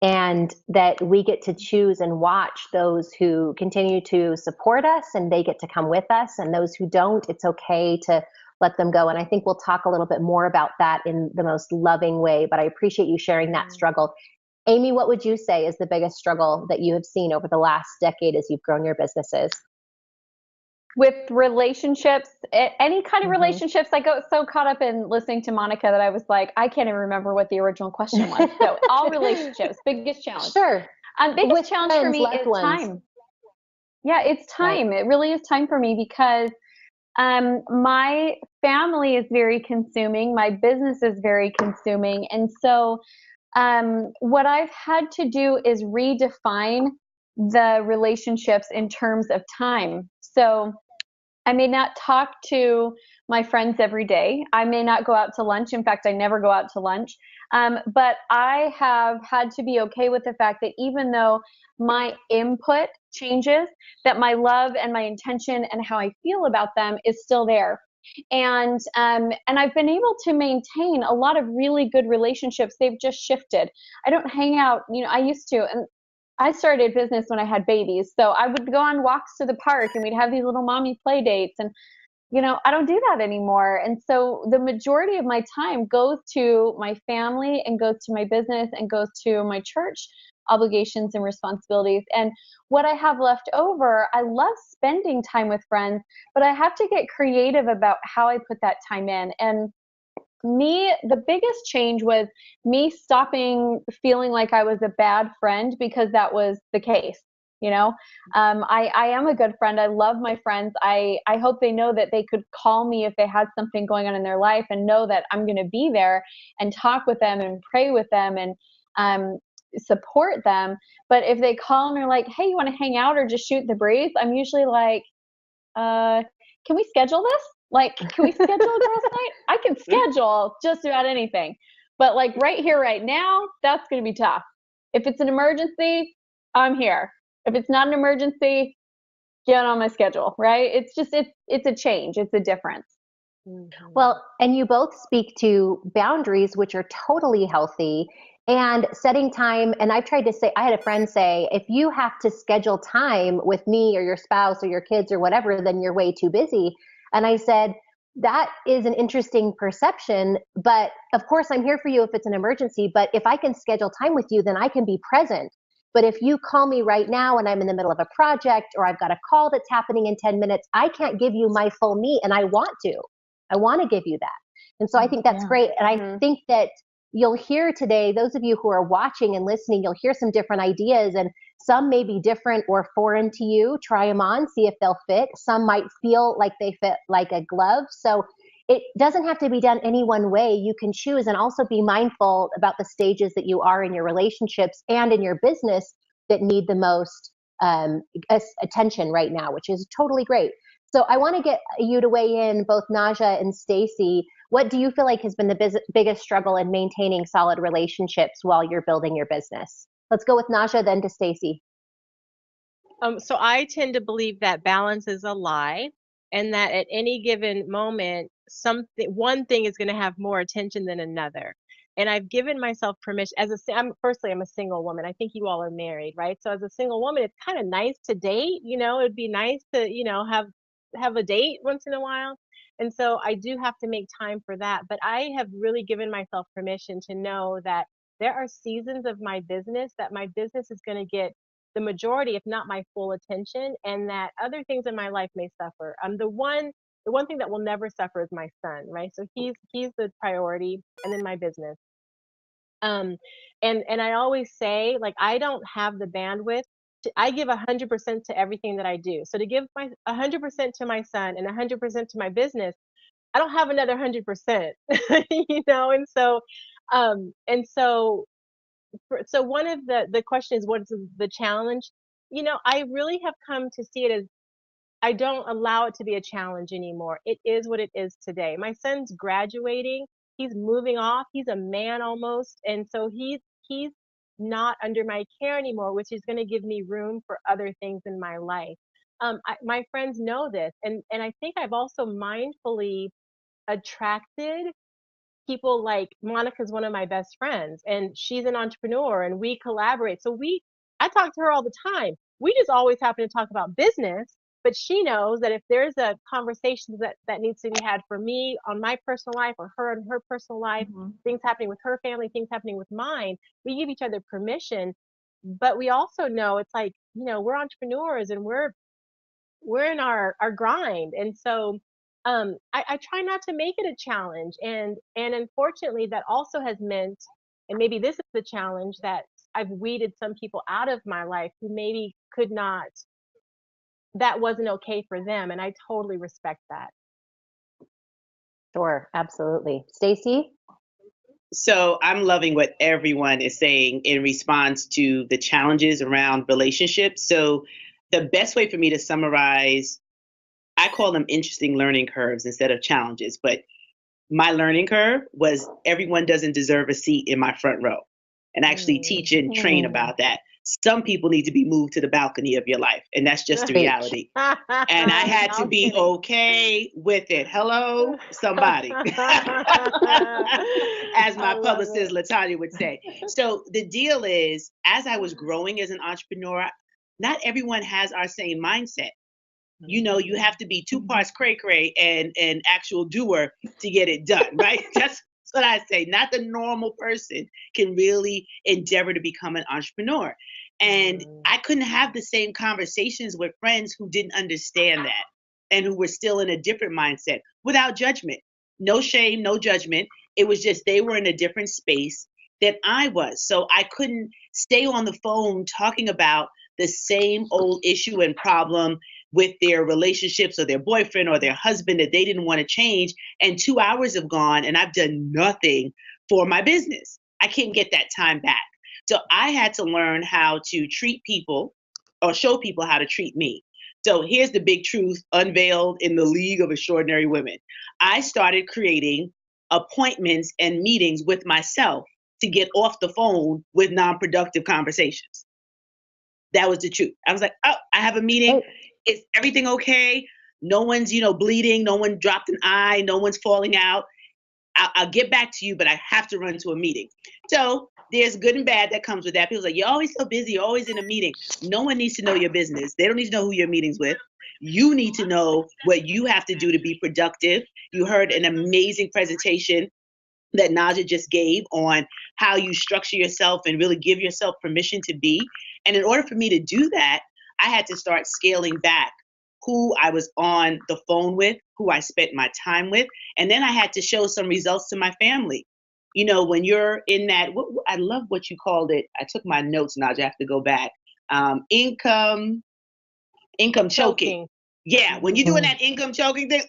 And that we get to choose and watch those who continue to support us, and they get to come with us. And those who don't, it's okay to let them go. And I think we'll talk a little bit more about that in the most loving way, but I appreciate you sharing that struggle. Amy, what would you say is the biggest struggle that you have seen over the last decade as you've grown your businesses? With relationships, any kind of relationships, I got so caught up in listening to Monica that I was like, I can't even remember what the original question was. So all relationships, biggest challenge. Sure. Biggest With challenge friends, for me is ones. time. Yeah, it's time. Right. It really is time for me because my family is very consuming. My business is very consuming. And so what I've had to do is redefine the relationships in terms of time. So I may not talk to my friends every day. I may not go out to lunch. In fact, I never go out to lunch. But I have had to be okay with the fact that even though my input changes, that my love and my intention and how I feel about them is still there. And I've been able to maintain a lot of really good relationships. They've just shifted. I don't hang out, I used to, and I started business when I had babies. So I would go on walks to the park and we'd have these little mommy play dates. And, I don't do that anymore. And so the majority of my time goes to my family and goes to my business and goes to my church obligations and responsibilities. And what I have left over, I love spending time with friends, but I have to get creative about how I put that time in. And the biggest change was me stopping feeling like I was a bad friend, because that was the case. I am a good friend. I love my friends. I hope they know that they could call me if they had something going on in their life, and know that I'm going to be there and talk with them and pray with them and support them. But if they call and they're like, hey, you want to hang out or just shoot the breeze? I'm usually like, can we schedule this? Like, can we schedule a girls' night? I can schedule just about anything. But like right here, right now, that's going to be tough. If it's an emergency, I'm here. If it's not an emergency, get on my schedule, right? It's just, it's a change. It's a difference. Well, and you both speak to boundaries, which are totally healthy, and setting time. And I've tried to say, I had a friend say, if you have to schedule time with me or your spouse or your kids or whatever, then you're way too busy. And I said, that is an interesting perception, but of course I'm here for you if it's an emergency. But if I can schedule time with you, then I can be present. But if you call me right now and I'm in the middle of a project, or I've got a call that's happening in 10 minutes, I can't give you my full me, and I want to give you that. And so I think that's great. And I think that you'll hear today, those of you who are watching and listening, you'll hear some different ideas, and some may be different or foreign to you. Try them on, see if they'll fit. Some might feel like they fit like a glove. So it doesn't have to be done any one way. You can choose, and also be mindful about the stages that you are in your relationships and in your business that need the most attention right now, which is totally great. So I want to get you to weigh in, both Naja and Stacy. What do you feel like has been the biggest struggle in maintaining solid relationships while you're building your business? Let's go with Naja, then to Stacy. So I tend to believe that balance is a lie, and that at any given moment, one thing is going to have more attention than another. And I've given myself permission firstly, I'm a single woman. I think you all are married, right? So as a single woman, it's kind of nice to date, it'd be nice to, have a date once in a while. And so I do have to make time for that. But I have really given myself permission to know that there are seasons of my business that my business is going to get the majority, if not my full attention, and that other things in my life may suffer. The one thing that will never suffer is my son, right? So he's the priority, and then my business. And I always say, like, I don't have the bandwidth. I give 100% to everything that I do. So to give my 100% to my son and 100% to my business, I don't have another 100%, and so one of the questions, what's the challenge? I really have come to see it as, I don't allow it to be a challenge anymore. It is what it is today. My son's graduating, he's moving off, he's a man almost, and so he's not under my care anymore, which is going to give me room for other things in my life. My friends know this, and I think I've also mindfully attracted people. Like Monica's one of my best friends, and she's an entrepreneur, and we collaborate. I talk to her all the time. We just always happen to talk about business, but she knows that if there's a conversation that needs to be had for me on my personal life, or her and her personal life, things happening with her family, things happening with mine, we give each other permission. But we also know it's like, we're entrepreneurs, and we're in our grind. And so I try not to make it a challenge. And unfortunately, that also has meant, and maybe this is the challenge, that I've weeded some people out of my life who maybe could not, that wasn't okay for them. And I totally respect that. Sure, absolutely. Stacy? So I'm loving what everyone is saying in response to the challenges around relationships. So the best way for me to summarize, I call them interesting learning curves instead of challenges. But my learning curve was, everyone doesn't deserve a seat in my front row. And I actually teach and train about that. Some people need to be moved to the balcony of your life. And that's just the reality. And I had to be okay with it. Hello, somebody. As my publicist, Latanya, would say. So the deal is, as I was growing as an entrepreneur, not everyone has our same mindset. You have to be 2 parts cray-cray and actual doer to get it done, right? That's what I say. Not the normal person can really endeavor to become an entrepreneur. And I couldn't have the same conversations with friends who didn't understand that, and who were still in a different mindset, without judgment. No shame, no judgment. It was just, they were in a different space than I was. So I couldn't stay on the phone talking about the same old issue and problem with their relationships or their boyfriend or their husband that they didn't want to change. And 2 hours have gone and I've done nothing for my business. I can't get that time back. So I had to learn how to treat people, or show people how to treat me. So here's the big truth unveiled in the League of Extraordinary Women. I started creating appointments and meetings with myself to get off the phone with non-productive conversations. That was the truth. I was like, oh, I have a meeting. Is everything okay? No one's, bleeding. No one dropped an eye. No one's falling out. I'll get back to you, but I have to run to a meeting. So there's good and bad that comes with that. People's like, you're always so busy. You're always in a meeting. No one needs to know your business. They don't need to know who your meeting's with. You need to know what you have to do to be productive. You heard an amazing presentation that Naja just gave on how you structure yourself and really give yourself permission to be. And in order for me to do that, I had to start scaling back who I was on the phone with, who I spent my time with. And then I had to show some results to my family. When you're in that, I love what you called it. I took my notes, Naja, I have to go back. Income choking. Yeah, when you're doing that income choking thing,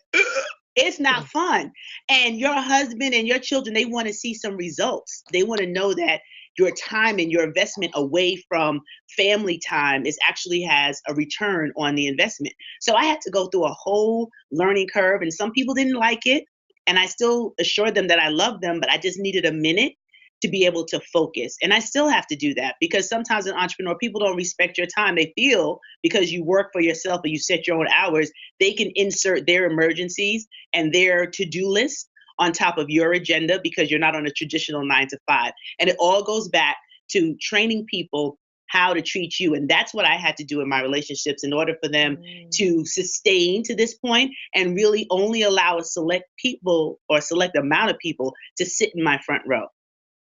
it's not fun. And your husband and your children, they want to see some results. They want to know that your time and your investment away from family time actually has a return on the investment. So I had to go through a whole learning curve, and some people didn't like it. And I still assured them that I loved them, but I just needed a minute to be able to focus. And I still have to do that because sometimes an entrepreneur, people don't respect your time. They feel because you work for yourself and you set your own hours, they can insert their emergencies and their to-do list on top of your agenda because you're not on a traditional 9 to 5. And it all goes back to training people how to treat you. And that's what I had to do in my relationships in order for them to sustain to this point and really only allow a select people or select amount of people to sit in my front row.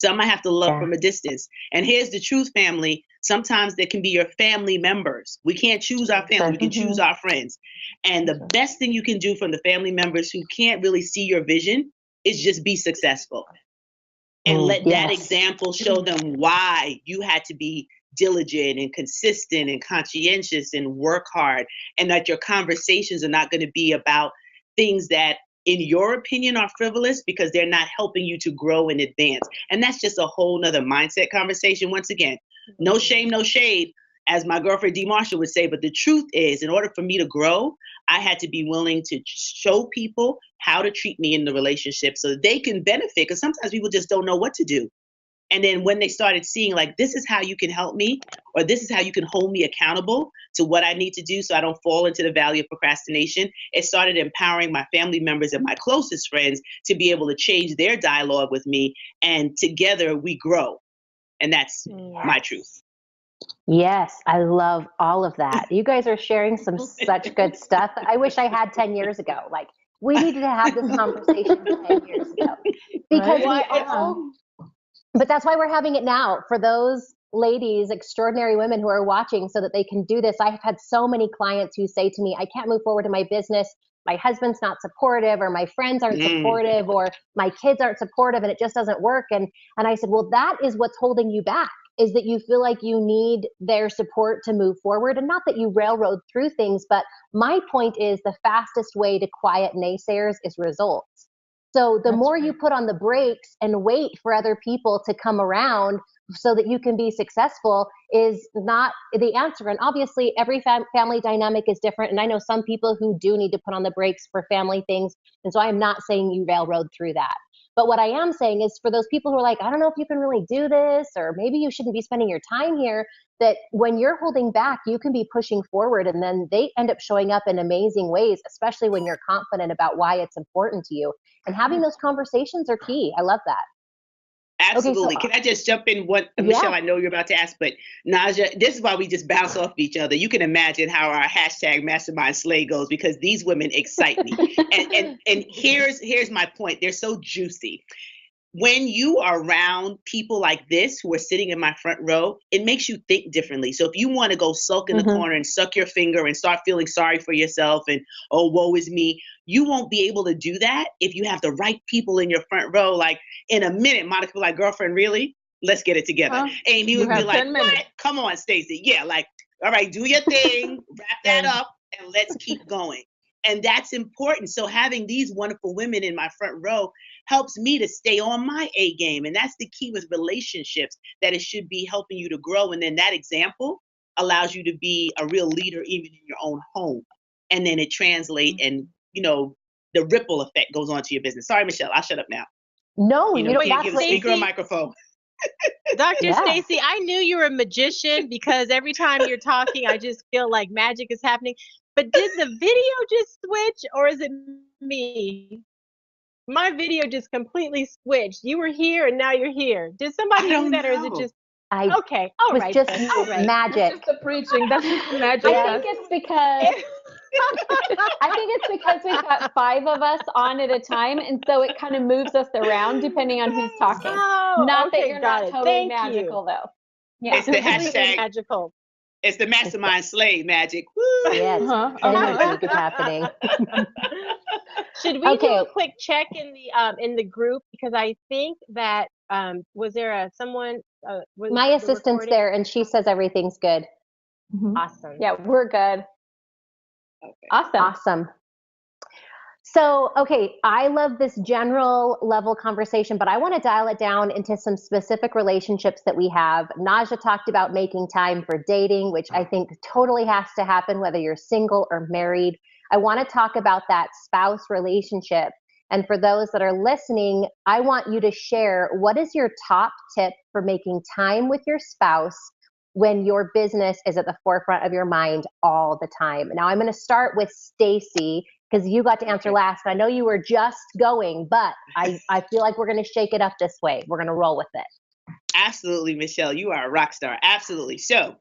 Some I have to love from a distance. And here's the truth, family. Sometimes there can be your family members. We can't choose our family. We can choose our friends. And the best thing you can do from the family members who can't really see your vision is just be successful. And let that example show them why you had to be diligent and consistent and conscientious and work hard, and that your conversations are not going to be about things that in your opinion are frivolous because they're not helping you to grow and advance. And that's just a whole nother mindset conversation. Once again, no shame, no shade, as my girlfriend D. Marshall would say, but the truth is, in order for me to grow, I had to be willing to show people how to treat me in the relationship so that they can benefit, because sometimes people just don't know what to do. And then when they started seeing, like, this is how you can help me, or this is how you can hold me accountable to what I need to do so I don't fall into the valley of procrastination, it started empowering my family members and my closest friends to be able to change their dialogue with me. And together we grow. And that's my truth. Yes, I love all of that. You guys are sharing some such good stuff. I wish I had 10 years ago. Like, we needed to have this conversation 10 years ago. Because we all... But that's why we're having it now, for those ladies, extraordinary women who are watching, so that they can do this. I've had so many clients who say to me, I can't move forward in my business. My husband's not supportive, or my friends aren't supportive, or my kids aren't supportive, and it just doesn't work. And I said, well, that is what's holding you back, is that you feel like you need their support to move forward. And not that you railroad through things, but my point is the fastest way to quiet naysayers is results. So the more you put on the brakes and wait for other people to come around so that you can be successful is not the answer. And obviously every family dynamic is different. And I know some people who do need to put on the brakes for family things. And so I'm not saying you railroad through that. But what I am saying is, for those people who are like, I don't know if you can really do this, or maybe you shouldn't be spending your time here, that when you're holding back, you can be pushing forward, and then they end up showing up in amazing ways, especially when you're confident about why it's important to you. And having those conversations are key. I love that. Absolutely. Okay, so, can I just jump in? Michelle, I know you're about to ask, but Naja, this is why we just bounce off each other. You can imagine how our hashtag Mastermind Slay goes, because these women excite me. and here's my point. They're so juicy. When you are around people like this who are sitting in my front row, it makes you think differently. So if you want to go sulk in the corner and suck your finger and start feeling sorry for yourself and, oh, woe is me, you won't be able to do that if you have the right people in your front row. Like, in a minute, Monica will be like, girlfriend, really? Let's get it together. Amy would be like, what? Come on, Stacey. Yeah, like, all right, do your thing, wrap that up, and let's keep going. And that's important. So having these wonderful women in my front row helps me to stay on my A game. And that's the key with relationships, that it should be helping you to grow. And then that example allows you to be a real leader even in your own home. And then it translates, and, you know, the ripple effect goes on to your business. Sorry, Michelle, I'll shut up now. No, you don't. Can't give a speaker a microphone. Dr. Stacey, I knew you were a magician, because every time you're talking, I just feel like magic is happening. But did the video just switch, or is it me? My video just completely switched. You were here and now you're here. Did somebody do that, or is it just okay? All right, just magic. That's just the preaching. That's just magic. I think it's because we've got 5 of us on at a time, and so it kind of moves us around depending on who's talking. Oh, not that you're not totally magical, though. Yeah, it's the hashtag magical. It's the Mastermind Slay magic. Woo! Yes, magic is happening. Should we do a quick check in the group, because I think that was there someone? My assistant's there, and she says everything's good. Awesome. Yeah, we're good. Okay. Awesome. So, okay, I love this general level conversation, but I want to dial it down into some specific relationships that we have. Naja talked about making time for dating, which I think totally has to happen whether you're single or married. I want to talk about that spouse relationship And for those that are listening, I want you to share, what is your top tip for making time with your spouse when your business is at the forefront of your mind all the time? Now I'm going to start with Stacy, because you got to answer last. I know you were just going, but I feel like we're going to shake it up this way. We're going to roll with it. Absolutely, Michelle. You are a rock star. Absolutely. So,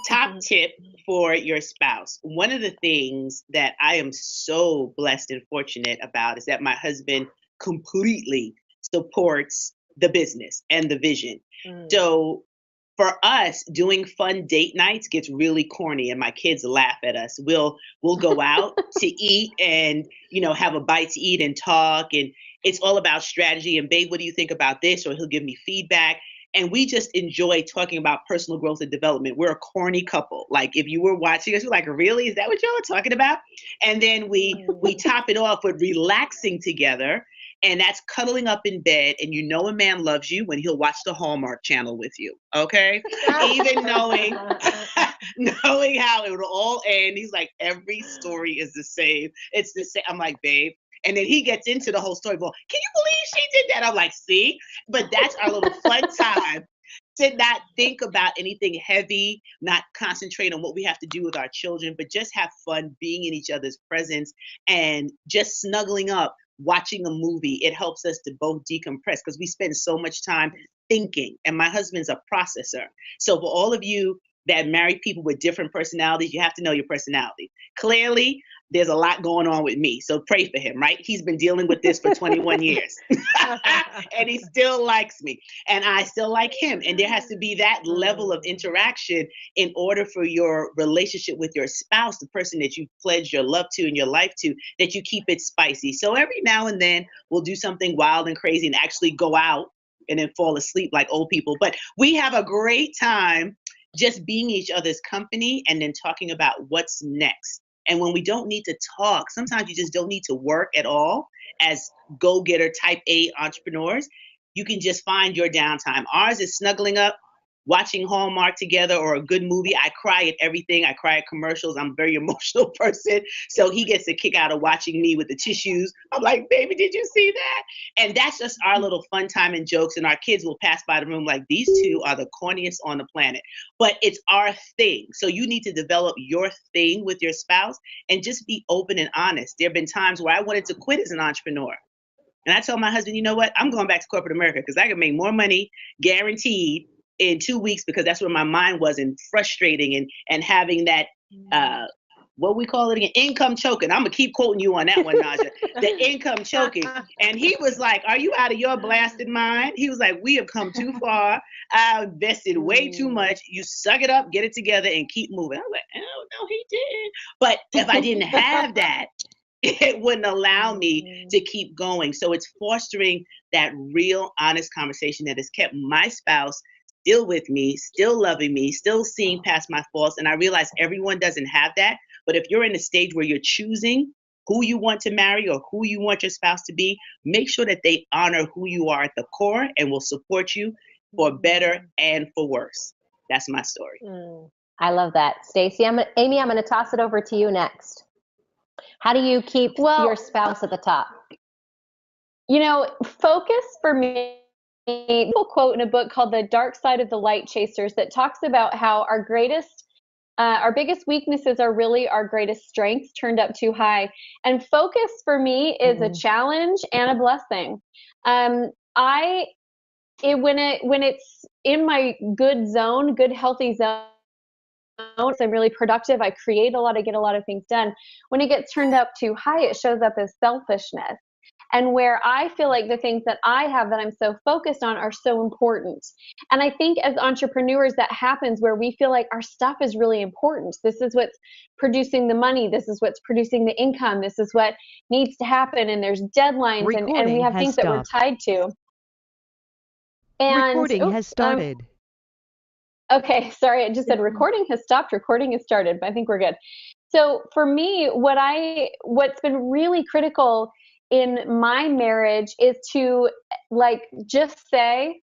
top tip for your spouse. One of the things that I am so blessed and fortunate about is that my husband completely supports the business and the vision. So for us, doing fun date nights gets really corny, and my kids laugh at us. We'll go out to eat and have a bite to eat and talk, and it's all about strategy. And babe, what do you think about this? Or he'll give me feedback. And we just enjoy talking about personal growth and development. We're a corny couple. Like, if you were watching us, you're like, really? Is that what y'all are talking about? And then we top it off with relaxing together. And that's cuddling up in bed. And a man loves you when he'll watch the Hallmark Channel with you. Okay? Even knowing how it would all end. He's like, every story is the same. It's the same. I'm like, babe. And then he gets into the whole story. Well, can you believe she did that? I'm like, see? But that's our little fun time to not think about anything heavy, not concentrate on what we have to do with our children, but just have fun being in each other's presence and just snuggling up, watching a movie. It helps us to both decompress because we spend so much time thinking. And my husband's a processor. So for all of you that marry people with different personalities, you have to know your personality. Clearly, there's a lot going on with me. So pray for him, right? He's been dealing with this for 21 years. And he still likes me. And I still like him. And there has to be that level of interaction in order for your relationship with your spouse, the person that you pledge your love to and your life to, that you keep it spicy. So every now and then we'll do something wild and crazy and actually go out and then fall asleep like old people. But we have a great time just being each other's company and then talking about what's next. And when we don't need to talk, sometimes you just don't need to work at all as go-getter type A entrepreneurs. You can just find your downtime. Ours is snuggling up, watching Hallmark together or a good movie. I cry at everything. I cry at commercials. I'm a very emotional person. So he gets a kick out of watching me with the tissues. I'm like, baby, did you see that? And that's just our little fun time and jokes. And our kids will pass by the room like, these two are the corniest on the planet. But it's our thing. So you need to develop your thing with your spouse and just be open and honest. There have been times where I wanted to quit as an entrepreneur. And I told my husband, you know what? I'm going back to corporate America because I can make more money guaranteed in 2 weeks, because that's where my mind was, and frustrating and having that what we call it again, income choking. I'm gonna keep quoting you on that one, Naja. The income choking. And he was like, are you out of your blasted mind? He was like, we have come too far. I invested way too much. You suck it up, get it together, and keep moving. I was like, oh no, he didn't. But if I didn't have that, it wouldn't allow me to keep going. So it's fostering that real honest conversation that has kept my spouse still with me, still loving me, still seeing past my faults. And I realize everyone doesn't have that. But if you're in a stage where you're choosing who you want to marry or who you want your spouse to be, make sure that they honor who you are at the core and will support you for better and for worse. That's my story. I love that. Stacey, Amy, I'm going to toss it over to you next. How do you keep your spouse at the top? Focus for me, a quote in a book called The Dark Side of the Light Chasers that talks about how our biggest weaknesses are really our greatest strengths turned up too high. And focus for me is a challenge and a blessing. When it's in my good zone, good healthy zone, I'm really productive. I create a lot. I get a lot of things done. When it gets turned up too high, it shows up as selfishness. And where I feel like the things that I have that I'm so focused on are so important. And I think as entrepreneurs, that happens where we feel like our stuff is really important. This is what's producing the money. This is what's producing the income. This is what needs to happen. And there's deadlines and we have things that we're tied to. And recording has started. Okay, sorry, it just said recording has stopped, recording has started, but I think we're good. So for me, what's been really critical in my marriage is to just say,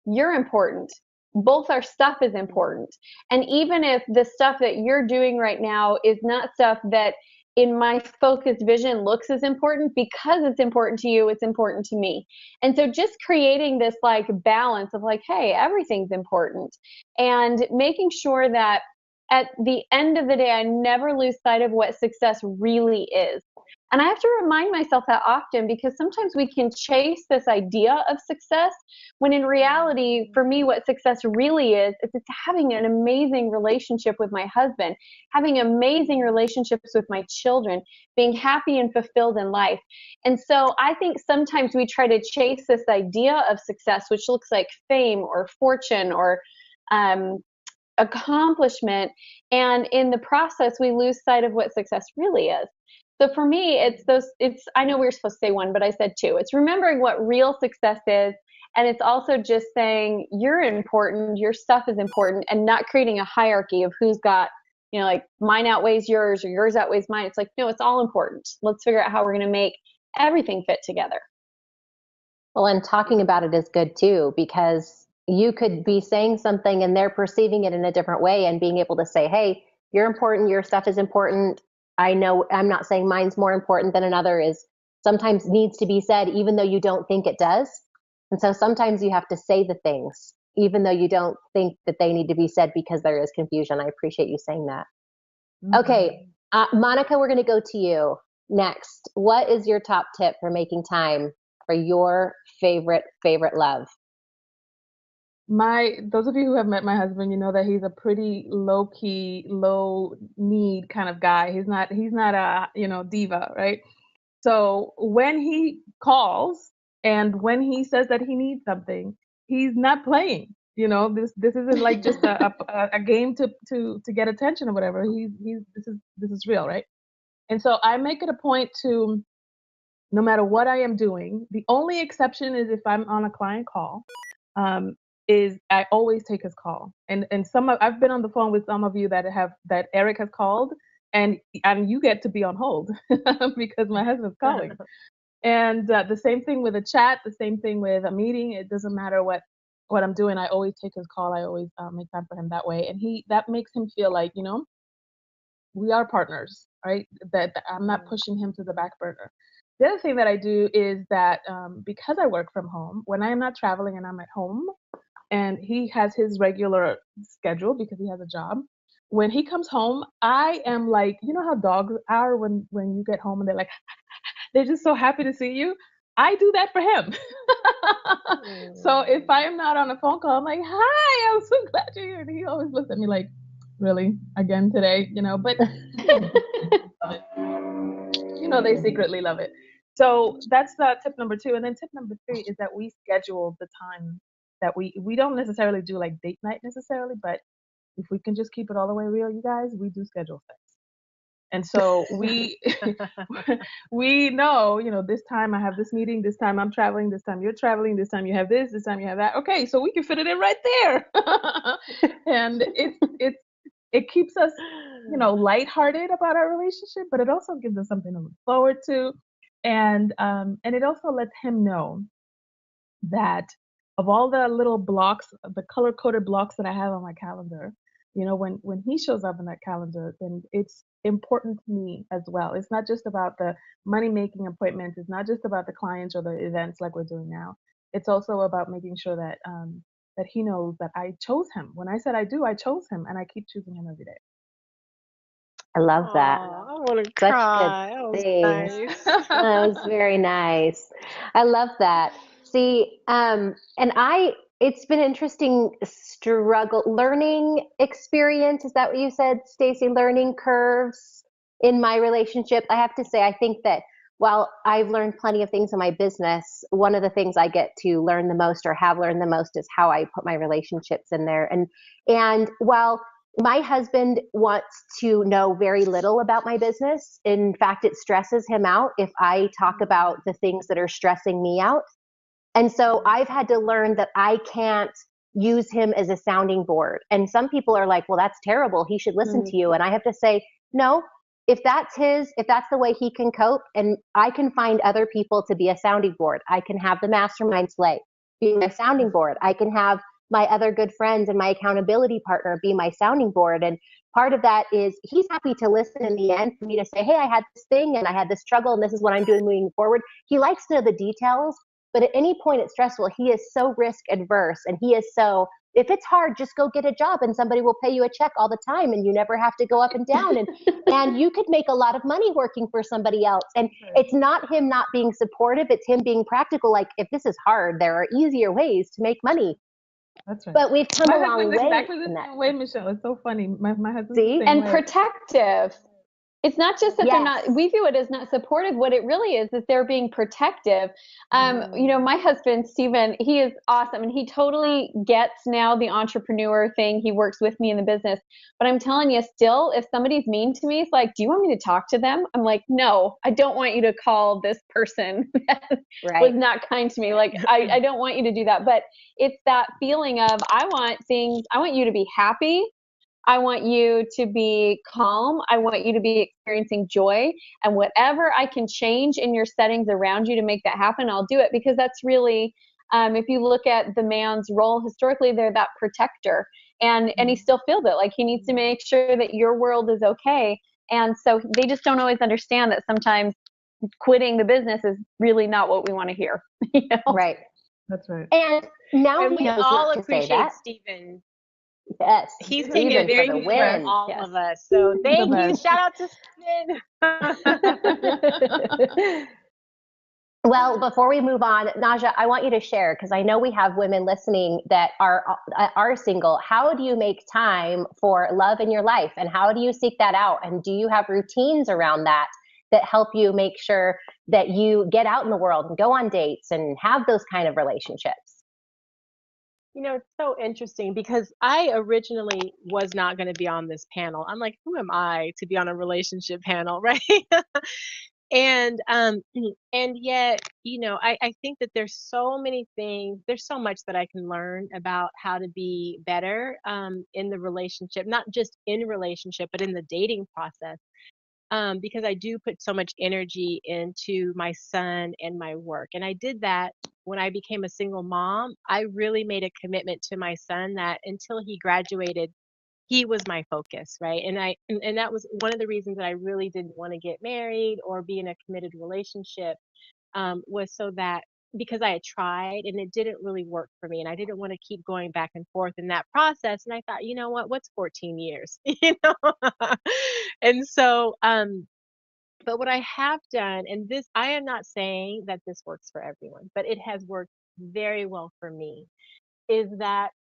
you're important. Both our stuff is important. And even if the stuff that you're doing right now is not stuff that in my focused vision looks as important because it's important to you, it's important to me. And so just creating this like balance of like, hey, everything's important, and making sure that at the end of the day, I never lose sight of what success really is. And I have to remind myself that often, because sometimes we can chase this idea of success when in reality, for me, what success really is it's having an amazing relationship with my husband, having amazing relationships with my children, being happy and fulfilled in life. And so I think sometimes we try to chase this idea of success, which looks like fame or fortune or accomplishment. And in the process, we lose sight of what success really is. So for me, I know we were supposed to say one, but I said two. It's remembering what real success is. And it's also just saying you're important, your stuff is important, and not creating a hierarchy of who's got, like mine outweighs yours or yours outweighs mine. It's like, no, it's all important. Let's figure out how we're going to make everything fit together. Well, and talking about it is good too, because you could be saying something and they're perceiving it in a different way, and being able to say, hey, you're important, your stuff is important. I know I'm not saying mine's more important than another is sometimes needs to be said, even though you don't think it does. And so sometimes you have to say the things, even though you don't think that they need to be said, because there is confusion. I appreciate you saying that. Mm-hmm. Okay. Monica, we're going to go to you next. What is your top tip for making time for your favorite love? Those of you who have met my husband, you know that he's a pretty low key, low need kind of guy. He's not a, diva, right? So when he calls and when he says that he needs something, he's not playing. This isn't like just a game to get attention or whatever. This is real, right? And so I make it a point to, no matter what I am doing, the only exception is if I'm on a client call, is I always take his call. And I've been on the phone with some of you that Eric has called, and you get to be on hold because my husband's calling. And the same thing with a chat, the same thing with a meeting. It doesn't matter what I'm doing. I always take his call. I always make time for him that way. And that makes him feel like, we are partners, right? That I'm not pushing him to the back burner. The other thing that I do is that because I work from home, when I'm not traveling and I'm at home, and he has his regular schedule because he has a job, when he comes home, I am like, how dogs are when you get home and they're just so happy to see you. I do that for him. So if I am not on a phone call, I'm like, hi, I'm so glad you're here. And he always looks at me like, really, again today, but love it. They secretly love it. So that's tip number 2. And then tip number 3 is that we schedule the time that we don't necessarily do like date night necessarily, but if we can just keep it all the way real, you guys, we do schedule sex. And so we know, this time I have this meeting, this time I'm traveling, this time you're traveling, this time you have this time you have that. Okay, so we can fit it in right there. And it keeps us, lighthearted about our relationship, but it also gives us something to look forward to. And it also lets him know that of all the little blocks, the color-coded blocks that I have on my calendar, when he shows up in that calendar, then it's important to me as well. It's not just about the money-making appointments. It's not just about the clients or the events like we're doing now. It's also about making sure that that he knows that I chose him. When I said I do, I chose him, and I keep choosing him every day. I love that. I want to cry. That was nice. That was very nice. I love that. See, it's been interesting learning experience. Is that what you said, Stacey? Learning curves in my relationship. I have to say, I think that while I've learned plenty of things in my business, one of the things I get to learn the most, or have learned the most, is how I put my relationships in there. And while my husband wants to know very little about my business, in fact, it stresses him out if I talk about the things that are stressing me out. And so I've had to learn that I can't use him as a sounding board. And some people are like, well, that's terrible. He should listen to you. And I have to say, no, if that's the way he can cope, and I can find other people to be a sounding board. I can have the mastermind Slay be my sounding board. I can have my other good friends and my accountability partner be my sounding board. And part of that is he's happy to listen in the end for me to say, hey, I had this thing and I had this struggle and this is what I'm doing moving forward. He likes to know the details, but at any point it's stressful. He is so risk adverse, and he is so, if it's hard, just go get a job and somebody will pay you a check all the time and you never have to go up and down. And you could make a lot of money working for somebody else. And it's not him not being supportive, it's him being practical. Like, if this is hard, there are easier ways to make money. That's right. But we've come My a long husband's way exactly the in that. same way, Michelle. It's so funny. My husband's See? the same And way. protective. It's not just that they're Yes. not, we view it as not supportive. What it really is they're being protective. You know, my husband, Steven, he is awesome. And he totally gets now the entrepreneur thing. He works with me in the business. But I'm telling you, still, if somebody's mean to me, it's like, do you want me to talk to them? I'm like, no, I don't want you to call this person that was not kind to me. Like, I don't want you to do that. But it's that feeling of, I want you to be happy. I want you to be calm. I want you to be experiencing joy. And whatever I can change in your settings around you to make that happen, I'll do it. Because that's really, if you look at the man's role historically, they're that protector. And he still feels it. Like, he needs to make sure that your world is okay. And so they just don't always understand that sometimes quitting the business is really not what we want to hear. You know? Right. That's right. And now And he we knows all not to say appreciate that. Stephen. Yes. He's Stephen taken very for the good care of win. all Yes. of us. So thank you. best. Shout out to Stephen. Well, before we move on, Naja, I want you to share, because I know we have women listening that are single. How do you make time for love in your life, and how do you seek that out? And do you have routines around that help you make sure that you get out in the world and go on dates and have those kind of relationships? You know, it's so interesting because I originally was not going to be on this panel. I'm like, who am I to be on a relationship panel, right? And yet, you know, I think that there's so many things, there's so much that I can learn about how to be better in the relationship, not just in relationship, but in the dating process. Because I do put so much energy into my son and my work. And I did that when I became a single mom. I really made a commitment to my son that until he graduated, he was my focus, right? And that was one of the reasons that I really didn't want to get married or be in a committed relationship, was so that, because I had tried and it didn't really work for me, and I didn't want to keep going back and forth in that process. And I thought, you know what's 14 years, you know? And so, but what I have done, and this, I am not saying that this works for everyone, but it has worked very well for me, is that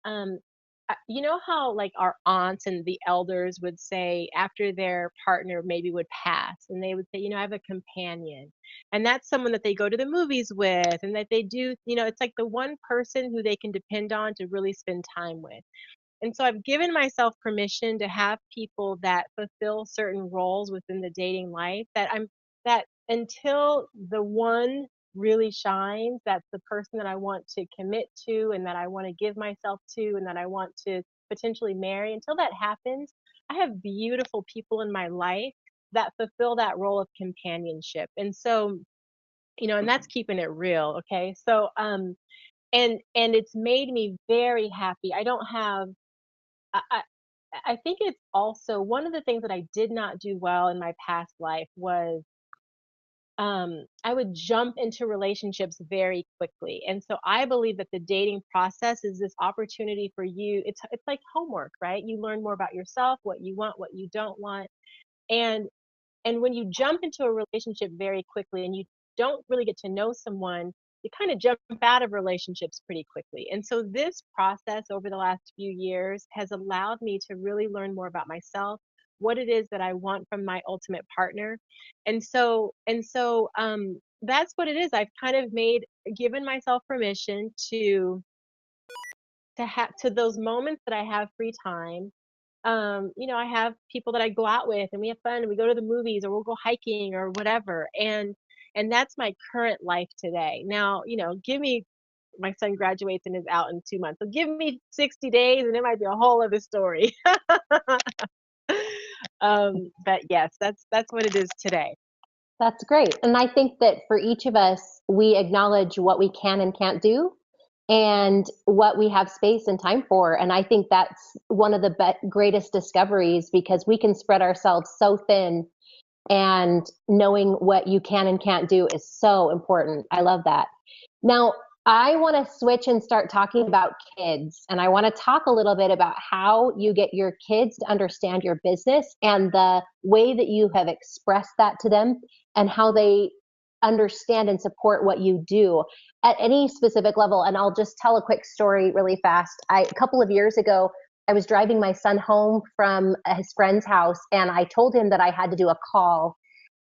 you know how like our aunts and the elders would say after their partner maybe would pass, and they would say, you know, I have a companion, and that's someone that they go to the movies with, and that they do, you know, it's like the one person who they can depend on to really spend time with. And so I've given myself permission to have people that fulfill certain roles within the dating life, that until the one really shines, that's the person that I want to commit to and that I want to give myself to and that I want to potentially marry. Until that happens, I have beautiful people in my life that fulfill that role of companionship. And so, you know, and that's keeping it real, okay? So and it's made me very happy. I don't have I, I I think it's also one of the things that I did not do well in my past life was I would jump into relationships very quickly. And so I believe that the dating process is this opportunity for you. It's like homework, right? You learn more about yourself, what you want, what you don't want. And and when you jump into a relationship very quickly and you don't really get to know someone, you kind of jump out of relationships pretty quickly. And so this process over the last few years has allowed me to really learn more about myself, what it is that I want from my ultimate partner. And so that's what it is. I've kind of given myself permission to have to those moments that I have free time. You know, I have people that I go out with and we have fun and we go to the movies or we'll go hiking or whatever. And that's my current life today. Now, you know, my son graduates and is out in 2 months. So give me 60 days and it might be a whole other story. But yes, that's what it is today. That's great. And I think that for each of us, we acknowledge what we can and can't do. and what we have space and time for. And I think that's one of the greatest discoveries, because we can spread ourselves so thin, and knowing what you can and can't do is so important. I love that. Now, I want to switch and start talking about kids. And I want to talk a little bit about how you get your kids to understand your business and the way that you have expressed that to them, and how they understand and support what you do at any specific level. And I'll just tell a quick story really fast. A couple of years ago, I was driving my son home from his friend's house, and I told him that I had to do a call.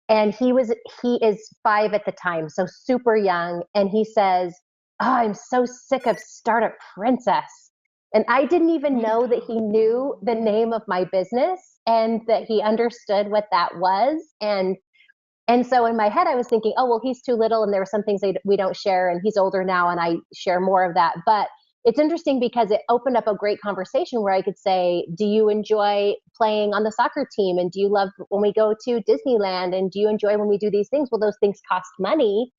And he is 5 at the time, so super young. And he says, "Oh, I'm so sick of Startup Princess." And I didn't even know that he knew the name of my business and that he understood what that was. And so in my head, I was thinking, oh, well, he's too little, and there are some things we don't share, and he's older now, and I share more of that. But it's interesting because it opened up a great conversation where I could say, do you enjoy playing on the soccer team? And do you love when we go to Disneyland? And do you enjoy when we do these things? Well, those things cost money.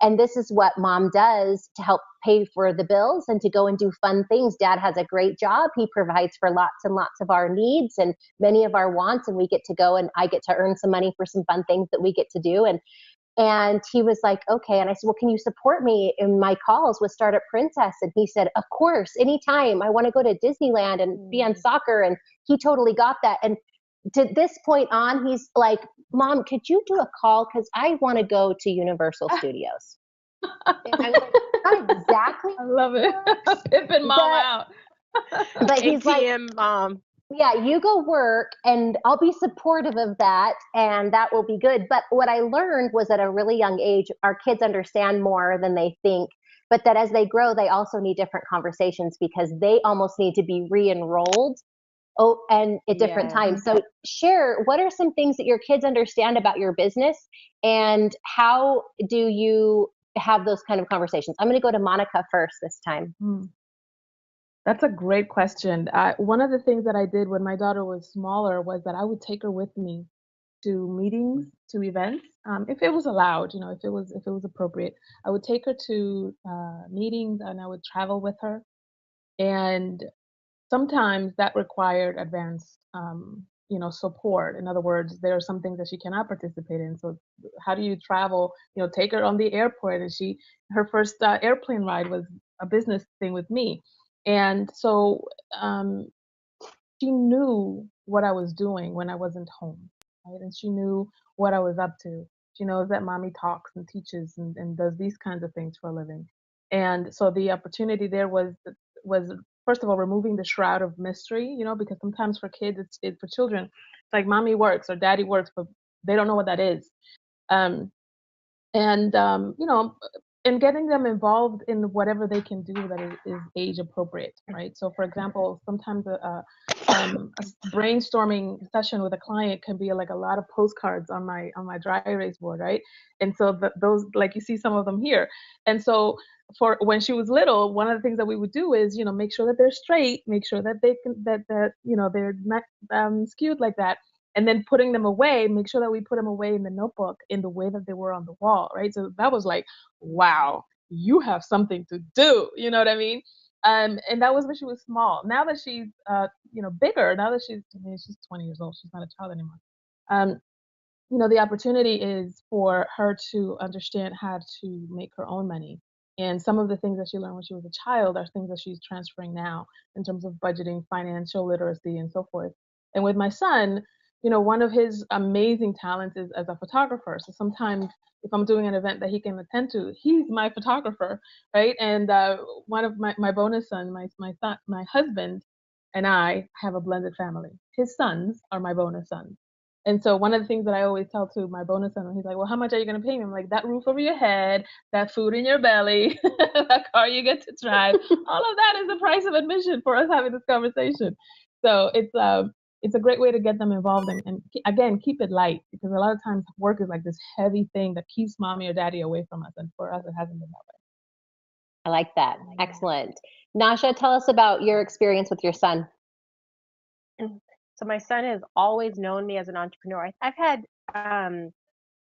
And this is what mom does to help pay for the bills and to go and do fun things. Dad has a great job. He provides for lots and lots of our needs and many of our wants. And we get to go, and I get to earn some money for some fun things that we get to do. And he was like, okay. And I said, well, can you support me in my calls with Startup Princess? And he said, of course, anytime. I want to go to Disneyland and be on soccer. And he totally got that. And to this point on, he's like, Mom, could you do a call? Because I want to go to Universal Studios. And I was like, not exactly. I love it. Pimping mom out. But he's like, mom. Yeah, you go work, and I'll be supportive of that, and that will be good. But what I learned was at a really young age, our kids understand more than they think, but that as they grow, they also need different conversations, because they almost need to be re-enrolled. Oh, and at different times. So share, what are some things that your kids understand about your business, and how do you have those kind of conversations? I'm going to go to Monica first this time. That's a great question. One of the things that I did when my daughter was smaller was that I would take her with me to meetings, to events, if it was allowed, if it was appropriate. I would take her to meetings, and I would travel with her. And sometimes that required advanced, support. In other words, there are some things that she cannot participate in. So how do you travel? Take her on the airport, and her first airplane ride was a business thing with me. And so she knew what I was doing when I wasn't home, right? And she knew what I was up to. She knows that mommy talks and teaches and does these kinds of things for a living. And so the opportunity there was first of all removing the shroud of mystery, because sometimes for kids, for children, it's like mommy works or daddy works, but they don't know what that is. Um, and and getting them involved in whatever they can do that is age appropriate, right? So for example, sometimes a brainstorming session with a client can be like a lot of postcards on my dry erase board, right? And so those, like you see some of them here. And so for when she was little, one of the things that we would do is make sure that they're straight, make sure that they can that they're not skewed like that, and then putting them away, make sure that we put them away in the notebook in the way that they were on the wall, right? So that was like, wow, you have something to do, you know what I mean? And that was when she was small. Now that she's bigger, now that she's 20 years old, she's not a child anymore. The opportunity is for her to understand how to make her own money. And some of the things that she learned when she was a child are things that she's transferring now in terms of budgeting, financial literacy, and so forth. And with my son, one of his amazing talents is as a photographer. So sometimes if I'm doing an event that he can attend to, he's my photographer, right? And one of my bonus son, my husband, and I have a blended family. His sons are my bonus sons. And so one of the things that I always tell to my bonus son, he's like, well, how much are you going to pay me? I'm like, that roof over your head, that food in your belly, that car you get to drive, all of that is the price of admission for us having this conversation. So it's a great way to get them involved and again, keep it light, because a lot of times work is like this heavy thing that keeps mommy or daddy away from us. And for us, it hasn't been that way. I like that. Excellent. Nasha, tell us about your experience with your son. So my son has always known me as an entrepreneur. I've had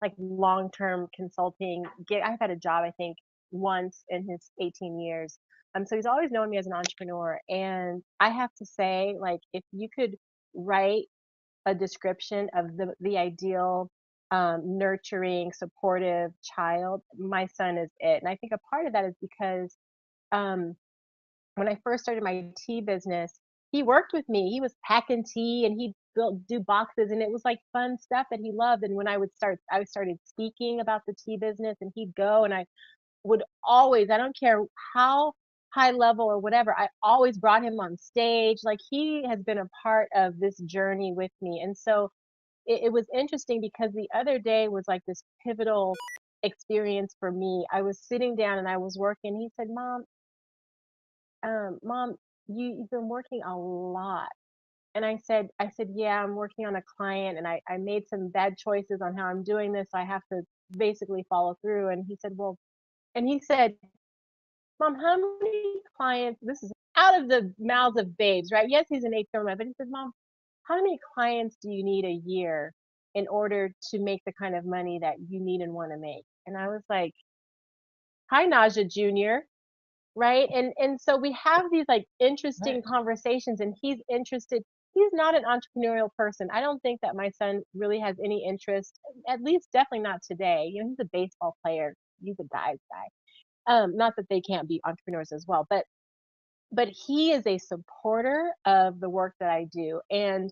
like long-term consulting gig. I've had a job, I think, once in his 18 years. So he's always known me as an entrepreneur. And I have to say, like, if you could write a description of the ideal nurturing, supportive child, my son is it. And I think a part of that is because um, when I first started my tea business, he worked with me. He was packing tea and he'd do boxes, and it was like fun stuff that he loved. And when I started speaking about the tea business, and he'd go, and I would always, I don't care how high level or whatever, I always brought him on stage. Like, he has been a part of this journey with me. And so it was interesting because the other day was like this pivotal experience for me. I was sitting down and I was working. He said, Mom, you've been working a lot. And I said, yeah, I'm working on a client, and I made some bad choices on how I'm doing this. So I have to basically follow through. And he said, Mom, how many clients, this is out of the mouths of babes, right? Yes, he's an eighth grade, but he said, Mom, how many clients do you need a year in order to make the kind of money that you need and want to make? And I was like, hi, Naja Jr., right? And so we have these like interesting conversations, and he's interested. He's not an entrepreneurial person. I don't think that my son really has any interest, at least definitely not today. You know, he's a baseball player. He's a guy's guy. Not that they can't be entrepreneurs as well, but he is a supporter of the work that I do. And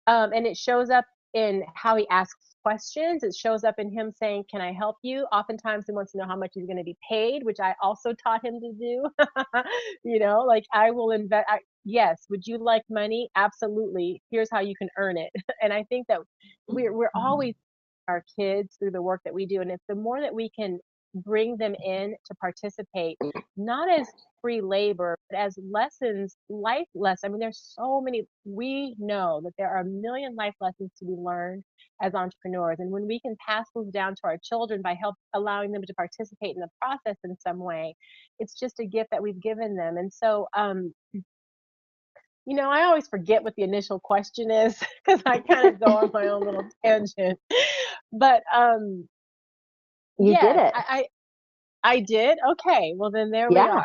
it shows up in how he asks questions. It shows up in him saying, can I help you? Oftentimes he wants to know how much he's going to be paid, which I also taught him to do. You know, like, I will invest. Yes. Would you like money? Absolutely. Here's how you can earn it. And I think that we're always our kids through the work that we do. And it's the more that we can bring them in to participate, not as free labor, but as lessons, life lessons. I mean, there's so many, we know that there are a million life lessons to be learned as entrepreneurs. And when we can pass those down to our children by allowing them to participate in the process in some way, it's just a gift that we've given them. And so, you know, I always forget what the initial question is because I kind of go on my own little tangent. But You did yes, it. I did. Okay, well then there we Yeah.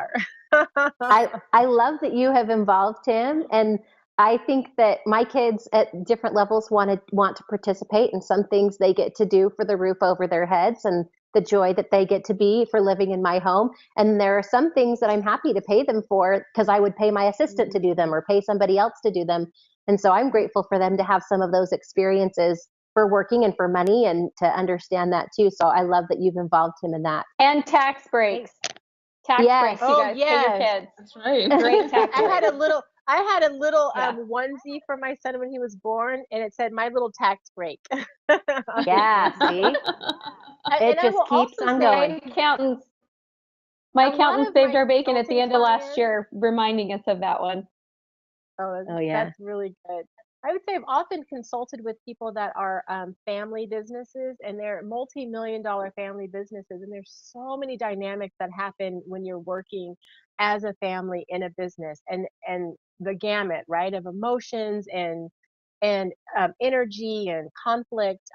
are. I love that you have involved him, and I think that my kids at different levels want to participate in some things they get to do for the roof over their heads and the joy that they get to be for living in my home. And there are some things that I'm happy to pay them for because I would pay my assistant to do them or pay somebody else to do them. And so I'm grateful for them to have some of those experiences for working and for money and to understand that too. So I love that you've involved him in that. And tax breaks. Tax Yes. breaks, you guys, for your yes. kids. That's right. Great tax I had breaks. a little Yeah. onesie for my son when he was born, and it said my little tax break. Yeah, see? And It I just will keeps also on say, going. My a lot accountant of saved my our bacon at the consulting end of last clients, year, reminding us of that one. Oh, yeah. that's really good. I would say I've often consulted with people that are family businesses, and they're multi-million dollar family businesses. And there's so many dynamics that happen when you're working as a family in a business, and the gamut, right, of emotions and energy and conflict.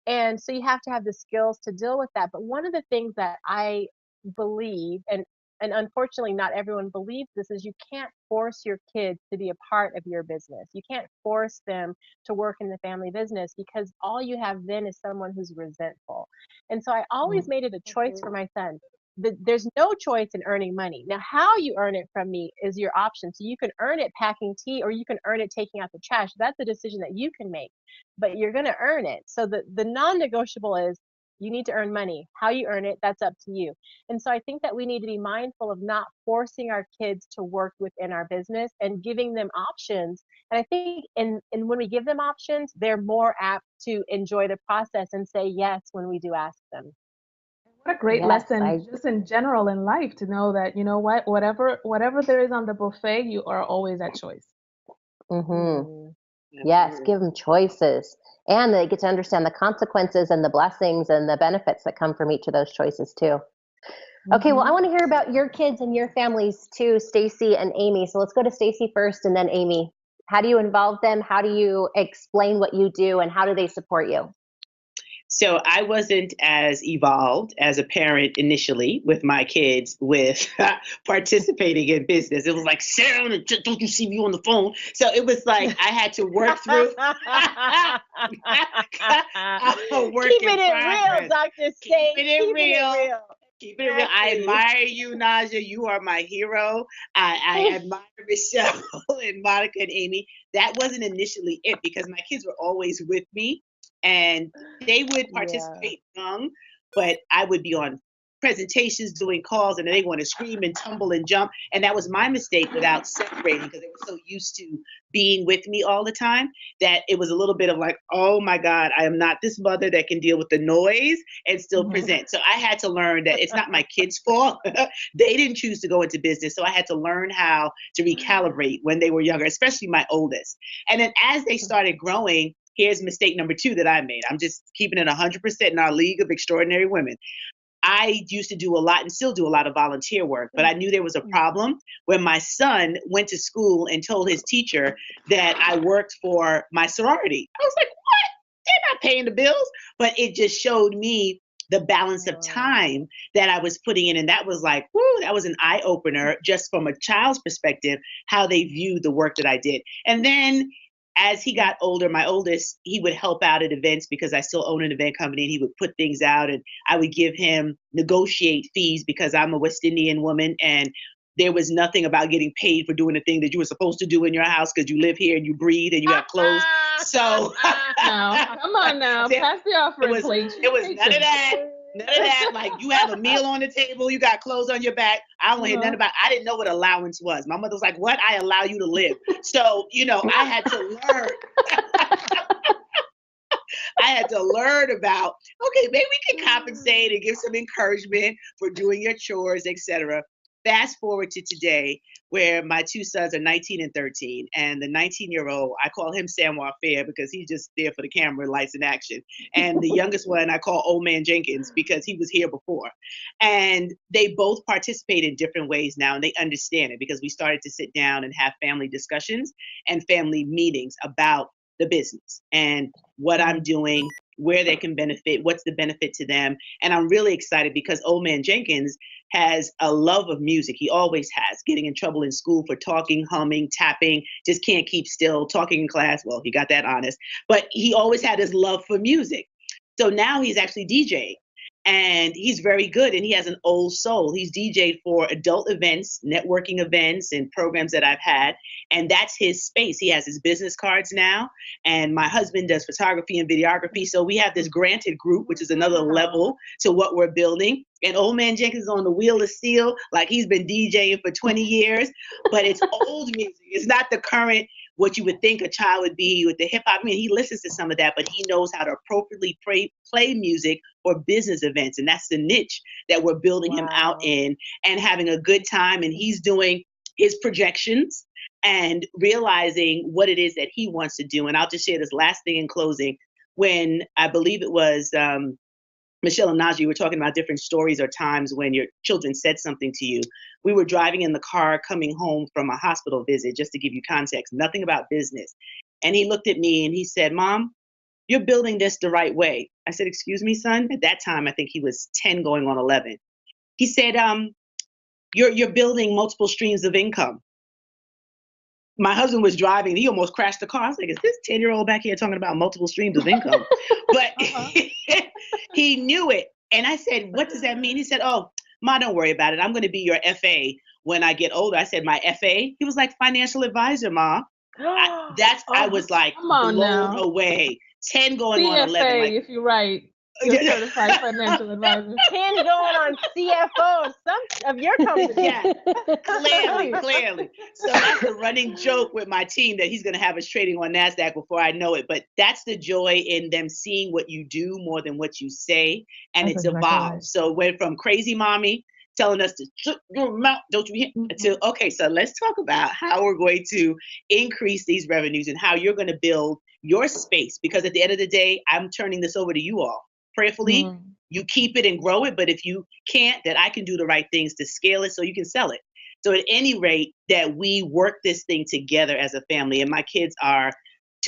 And so you have to have the skills to deal with that. But one of the things that I believe, and unfortunately not everyone believes this, is you can't force your kids to be a part of your business. You can't force them to work in the family business, because all you have then is someone who's resentful. And so I always made it a choice for my son. There's no choice in earning money. Now, how you earn it from me is your option. So you can earn it packing tea, or you can earn it taking out the trash. That's a decision that you can make, but you're going to earn it. So the non-negotiable is you need to earn money. How you earn it, that's up to you. And so I think that we need to be mindful of not forcing our kids to work within our business and giving them options. And I think and when we give them options, they're more apt to enjoy the process and say yes when we do ask them. What a great Yes, lesson just in general in life to know that, you know what, whatever there is on the buffet, you are always at choice. Mm-hmm. Yes, give them choices. And they get to understand the consequences and the blessings and the benefits that come from each of those choices too. Okay, well, I want to hear about your kids and your families too, Stacy and Amy. So let's go to Stacy first and then Amy. How do you involve them? How do you explain what you do, and how do they support you? So I wasn't as evolved as a parent initially with my kids with participating in business. It was like, Sarah, don't you see me on the phone? So it was like I had to work through a work Keeping in it progress. real, Dr. Stay. Keeping it real. Keeping it real. I Exactly. admire you, Naja. You are my hero. I admire Michelle and Monica and Amy. That wasn't initially it because my kids were always with me and they would participate young, but I would be on presentations doing calls and they want to scream and tumble and jump. And that was my mistake without separating because they were so used to being with me all the time that it was a little bit of like, oh my God, I am not this mother that can deal with the noise and still present. So I had to learn that it's not my kids' fault. They didn't choose to go into business. So I had to learn how to recalibrate when they were younger, especially my oldest. And then as they started growing, here's mistake number 2 that I made. I'm just keeping it 100% in our League of Extraordinary Women. I used to do a lot and still do a lot of volunteer work, but I knew there was a problem when my son went to school and told his teacher that I worked for my sorority. I was like, what? They're not paying the bills. But it just showed me the balance of time that I was putting in. And that was like, whoo, that was an eye opener just from a child's perspective, how they viewed the work that I did. And then as he got older, my oldest, he would help out at events because I still own an event company and he would put things out and I would give him negotiate fees because I'm a West Indian woman and there was nothing about getting paid for doing the thing that you were supposed to do in your house because you live here and you breathe and you have clothes. So now, come on now, pass the offering plate. It was none of that. None of that. Like you have a meal on the table, you got clothes on your back. I don't hear nothing about. I didn't know what allowance was. My mother was like, "What? I allow you to live." So I had to learn. I had to learn about. Okay, maybe we can compensate and give some encouragement for doing your chores, etc. Fast forward to today, where my 2 sons are 19 and 13, and the 19-year-old, I call him Samoa Fair because he's just there for the camera, lights and action. And the youngest one I call Old Man Jenkins because he was here before. And they both participate in different ways now, and they understand it because we started to sit down and have family discussions and family meetings about the business and what I'm doing, where they can benefit, what's the benefit to them. And I'm really excited because Old Man Jenkins has a love of music. He always has, getting in trouble in school for talking, humming, tapping, just can't keep still, talking in class. Well, he got that honest, but he always had his love for music. So now he's actually DJing. And he's very good and he has an old soul. He's DJ'd for adult events, networking events, and programs that I've had. And that's his space. He has his business cards now. And my husband does photography and videography. So we have this granted group, which is another level to what we're building. And Old Man Jenkins is on the wheel of steel, like he's been DJing for 20 years. But it's old music. It's not the current, what you would think a child would be with the hip hop. I mean, he listens to some of that, but he knows how to appropriately play music for business events. And that's the niche that we're building him out in and having a good time. And he's doing his projections and realizing what it is that he wants to do. And I'll just share this last thing in closing. When I believe it was Michelle and Najee were talking about different stories or times when your children said something to you. We were driving in the car coming home from a hospital visit, just to give you context, nothing about business. And he looked at me and he said, "Mom, you're building this the right way." I said, "Excuse me, son?" At that time, I think he was 10 going on 11. He said, you're building multiple streams of income." My husband was driving. He almost crashed the car. I was like, is this 10-year-old back here talking about multiple streams of income? But he knew it. And I said, "What does that mean?" He said, "Oh, Ma, don't worry about it. I'm going to be your FA when I get older." I said, "My FA?" He was like, "Financial advisor, Ma." I was like blown away. 10 going CFA, on 11. Like, if you're right. You're certified financial advisor. 10 going on CFO, some of your company. Yeah, clearly. So that's the running joke with my team that he's going to have us trading on NASDAQ before I know it. But that's the joy in them seeing what you do more than what you say. And That's it's exactly evolved. right. So went from crazy mommy telling us to shut your mouth, don't you hear? To, okay, so let's talk about how we're going to increase these revenues and how you're going to build your space. Because at the end of the day, I'm turning this over to you all. Prayerfully, you keep it and grow it. But if you can't, that I can do the right things to scale it so you can sell it. So at any rate, that we work this thing together as a family. And my kids are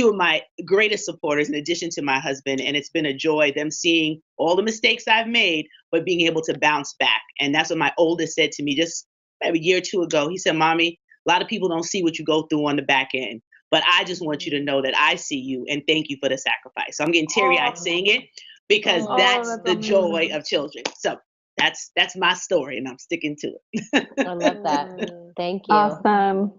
two of my greatest supporters in addition to my husband. And it's been a joy, them seeing all the mistakes I've made, but being able to bounce back. And that's what my oldest said to me just maybe a year or two ago. He said, Mommy, a lot of people don't see what you go through on the back end, but I just want you to know that I see you and thank you for the sacrifice. So I'm getting teary-eyed saying it because that's the joy of children. So that's my story, and I'm sticking to it. I love that. Thank you. Awesome.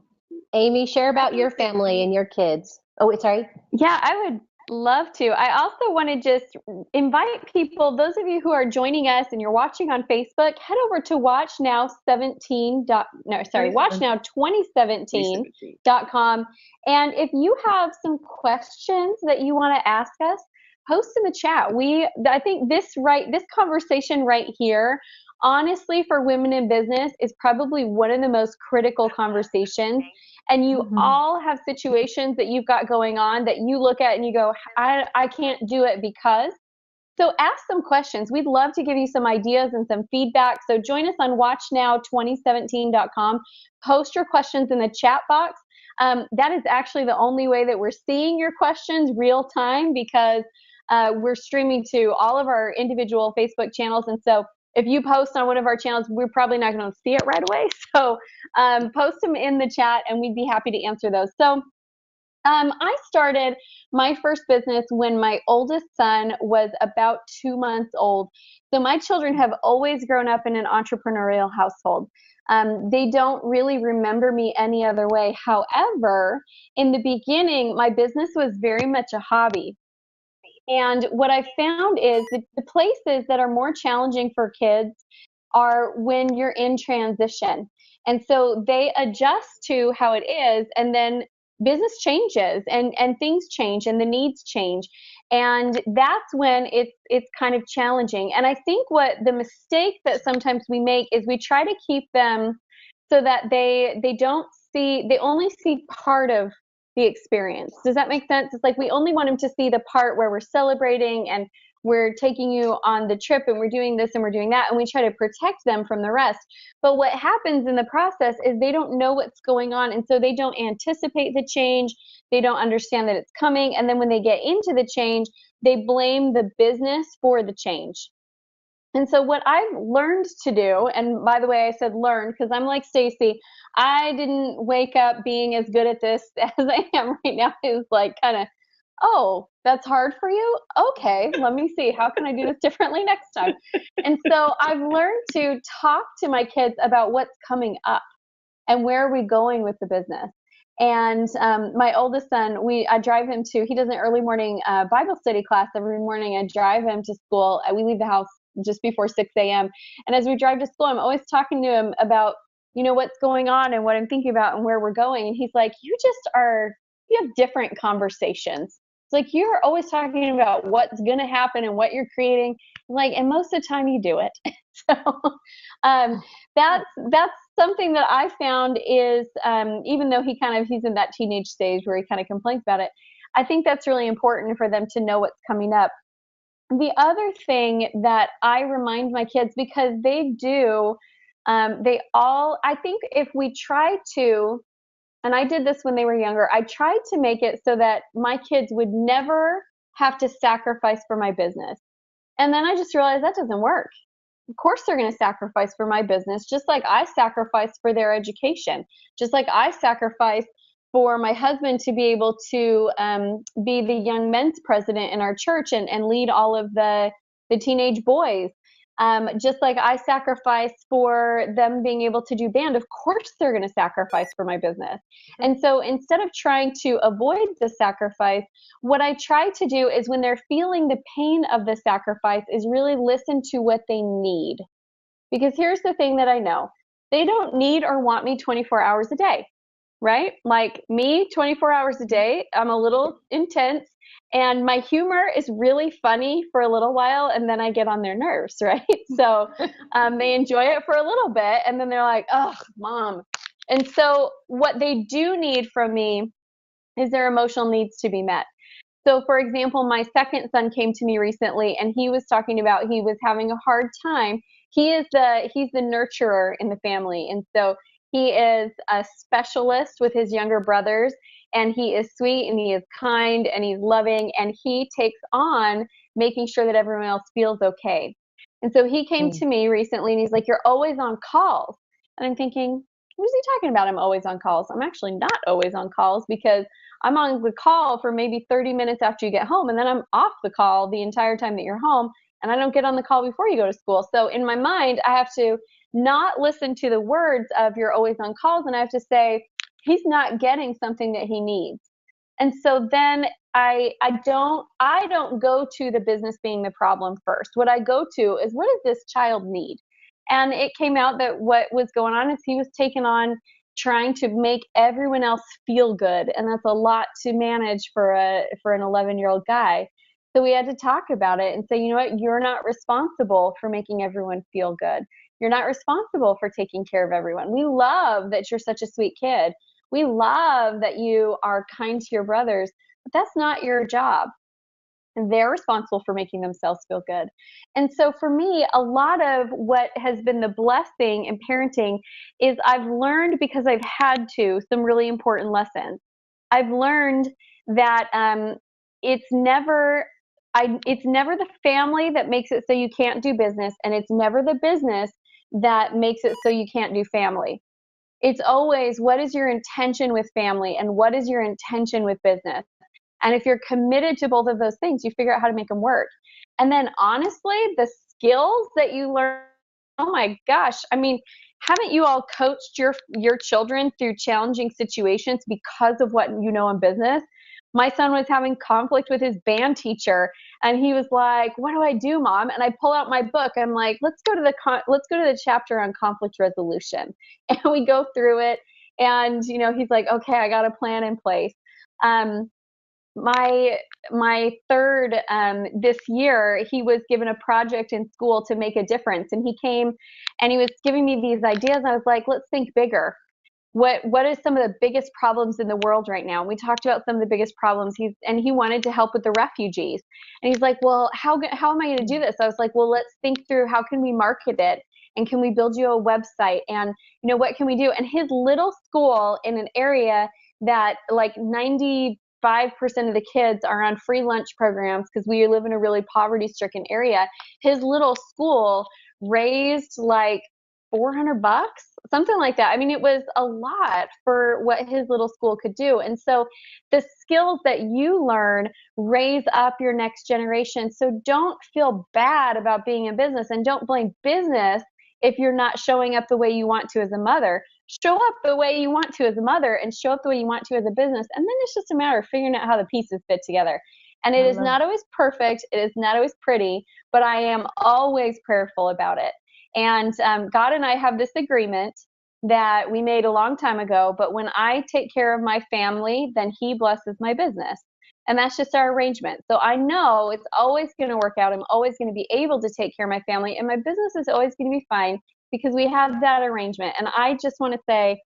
Amy, share about your family and your kids. Oh, sorry. Yeah, I would love to. I also want to just invite people, those of you who are joining us and you're watching on Facebook, head over to watchnow2017.com. And if you have some questions that you want to ask us, post in the chat. I think this conversation right here, honestly, for women in business is probably one of the most critical conversations. And you all have situations that you've got going on that you look at and you go, I can't do it because. So ask some questions. We'd love to give you some ideas and some feedback. So join us on watchnow2017.com. Post your questions in the chat box. That is actually the only way that we're seeing your questions real time, because we're streaming to all of our individual Facebook channels. And so if you post on one of our channels, we're probably not going to see it right away. So post them in the chat and we'd be happy to answer those. So I started my first business when my oldest son was about 2 months old. So my children have always grown up in an entrepreneurial household. They don't really remember me any other way. However, in the beginning, my business was very much a hobby. And what I found is that the places that are more challenging for kids are when you're in transition. And so they adjust to how it is, and then business changes and things change and the needs change. And that's when it's kind of challenging. And I think what the mistake that sometimes we make is we try to keep them so that they only see part of the experience. Does that make sense? It's like we only want them to see the part where we're celebrating and we're taking you on the trip and we're doing this and we're doing that, and we try to protect them from the rest. But what happens in the process is they don't know what's going on, and so they don't anticipate the change. They don't understand that it's coming, and then when they get into the change, they blame the business for the change. And so what I've learned to do, and by the way, I said learn because I'm like Stacy, I didn't wake up being as good at this as I am right now. It was like kind of, oh, that's hard for you? Okay, let me see. How can I do this differently next time? And so I've learned to talk to my kids about what's coming up and where are we going with the business. And my oldest son, I drive him he does an early morning Bible study class every morning. I drive him to school. We leave the house just before 6 a.m. And as we drive to school, I'm always talking to him about, what's going on and what I'm thinking about and where we're going. And he's like, you have different conversations. It's like, you're always talking about what's going to happen and what you're creating. Like, and most of the time you do it. So that's something that I found is, even though he's in that teenage stage where he kind of complains about it, I think that's really important for them to know what's coming up. The other thing that I remind my kids, because they do, I think if we try to, and I did this when they were younger, I tried to make it so that my kids would never have to sacrifice for my business. And then I just realized that doesn't work. Of course they're going to sacrifice for my business, just like I sacrificed for their education, just like I sacrificed for my husband to be able to be the young men's president in our church and lead all of the teenage boys. Just like I sacrificed for them being able to do band, of course they're going to sacrifice for my business. And so instead of trying to avoid the sacrifice, what I try to do is when they're feeling the pain of the sacrifice is really listen to what they need. Because here's the thing that I know. They don't need or want me 24 hours a day, right? Like me, 24 hours a day, I'm a little intense. And my humor is really funny for a little while, and then I get on their nerves, right? So they enjoy it for a little bit, and then they're like, oh, Mom. And so what they do need from me is their emotional needs to be met. So for example, my second son came to me recently, and he was talking about he was having a hard time. He's the nurturer in the family, and so he is a specialist with his younger brothers. and he is sweet and he is kind and he's loving, and he takes on making sure that everyone else feels okay. And so he came to me recently and he's like, "You're always on calls." And I'm thinking, what is he talking about? I'm always on calls. I'm actually not always on calls, because I'm on the call for maybe 30 minutes after you get home, and then I'm off the call the entire time that you're home, and I don't get on the call before you go to school. So in my mind, I have to not listen to the words of "you're always on calls," and I have to say, he's not getting something that he needs. And so then I don't go to the business being the problem first. What I go to is, what does this child need? And it came out that what was going on is he was taking on trying to make everyone else feel good, and that's a lot to manage for an 11-year-old guy. So we had to talk about it and say, you know what, you're not responsible for making everyone feel good. You're not responsible for taking care of everyone. We love that you're such a sweet kid. We love that you are kind to your brothers, but that's not your job. And they're responsible for making themselves feel good. And so for me, a lot of what has been the blessing in parenting is I've learned, because I've had to, some really important lessons. I've learned that it's never it's never the family that makes it so you can't do business, and it's never the business that makes it so you can't do family. It's always, what is your intention with family and what is your intention with business? And if you're committed to both of those things, you figure out how to make them work. And then honestly, the skills that you learn, oh my gosh, I mean, haven't you all coached your children through challenging situations because of what you know in business? My son was having conflict with his band teacher, and he was like, "What do I do, Mom?" And I pull out my book. I'm like, let's go to the chapter on conflict resolution." And we go through it, and he's like, "Okay, I got a plan in place." Um, my my third this year, he was given a project in school to make a difference, and he came and he was giving me these ideas. I was like, let's think bigger. What is some of the biggest problems in the world right now? And we talked about some of the biggest problems. He wanted to help with the refugees, and he's like, well, how am I going to do this? I was like, well, let's think through, how can we market it, and can we build you a website, and what can we do? And his little school in an area that like 95% of the kids are on free lunch programs, because we live in a really poverty-stricken area. His little school raised like $400, something like that. I mean, it was a lot for what his little school could do. And so the skills that you learn raise up your next generation. So don't feel bad about being in business, and don't blame business if you're not showing up the way you want to as a mother. Show up the way you want to as a mother, and show up the way you want to as a business. And then it's just a matter of figuring out how the pieces fit together. And it is not always perfect. It is not always pretty, but I am always prayerful about it. And God and I have this agreement that we made a long time ago, but when I take care of my family, then he blesses my business. And that's just our arrangement. So I know it's always going to work out. I'm always going to be able to take care of my family, and my business is always going to be fine, because we have that arrangement. And I just want to say,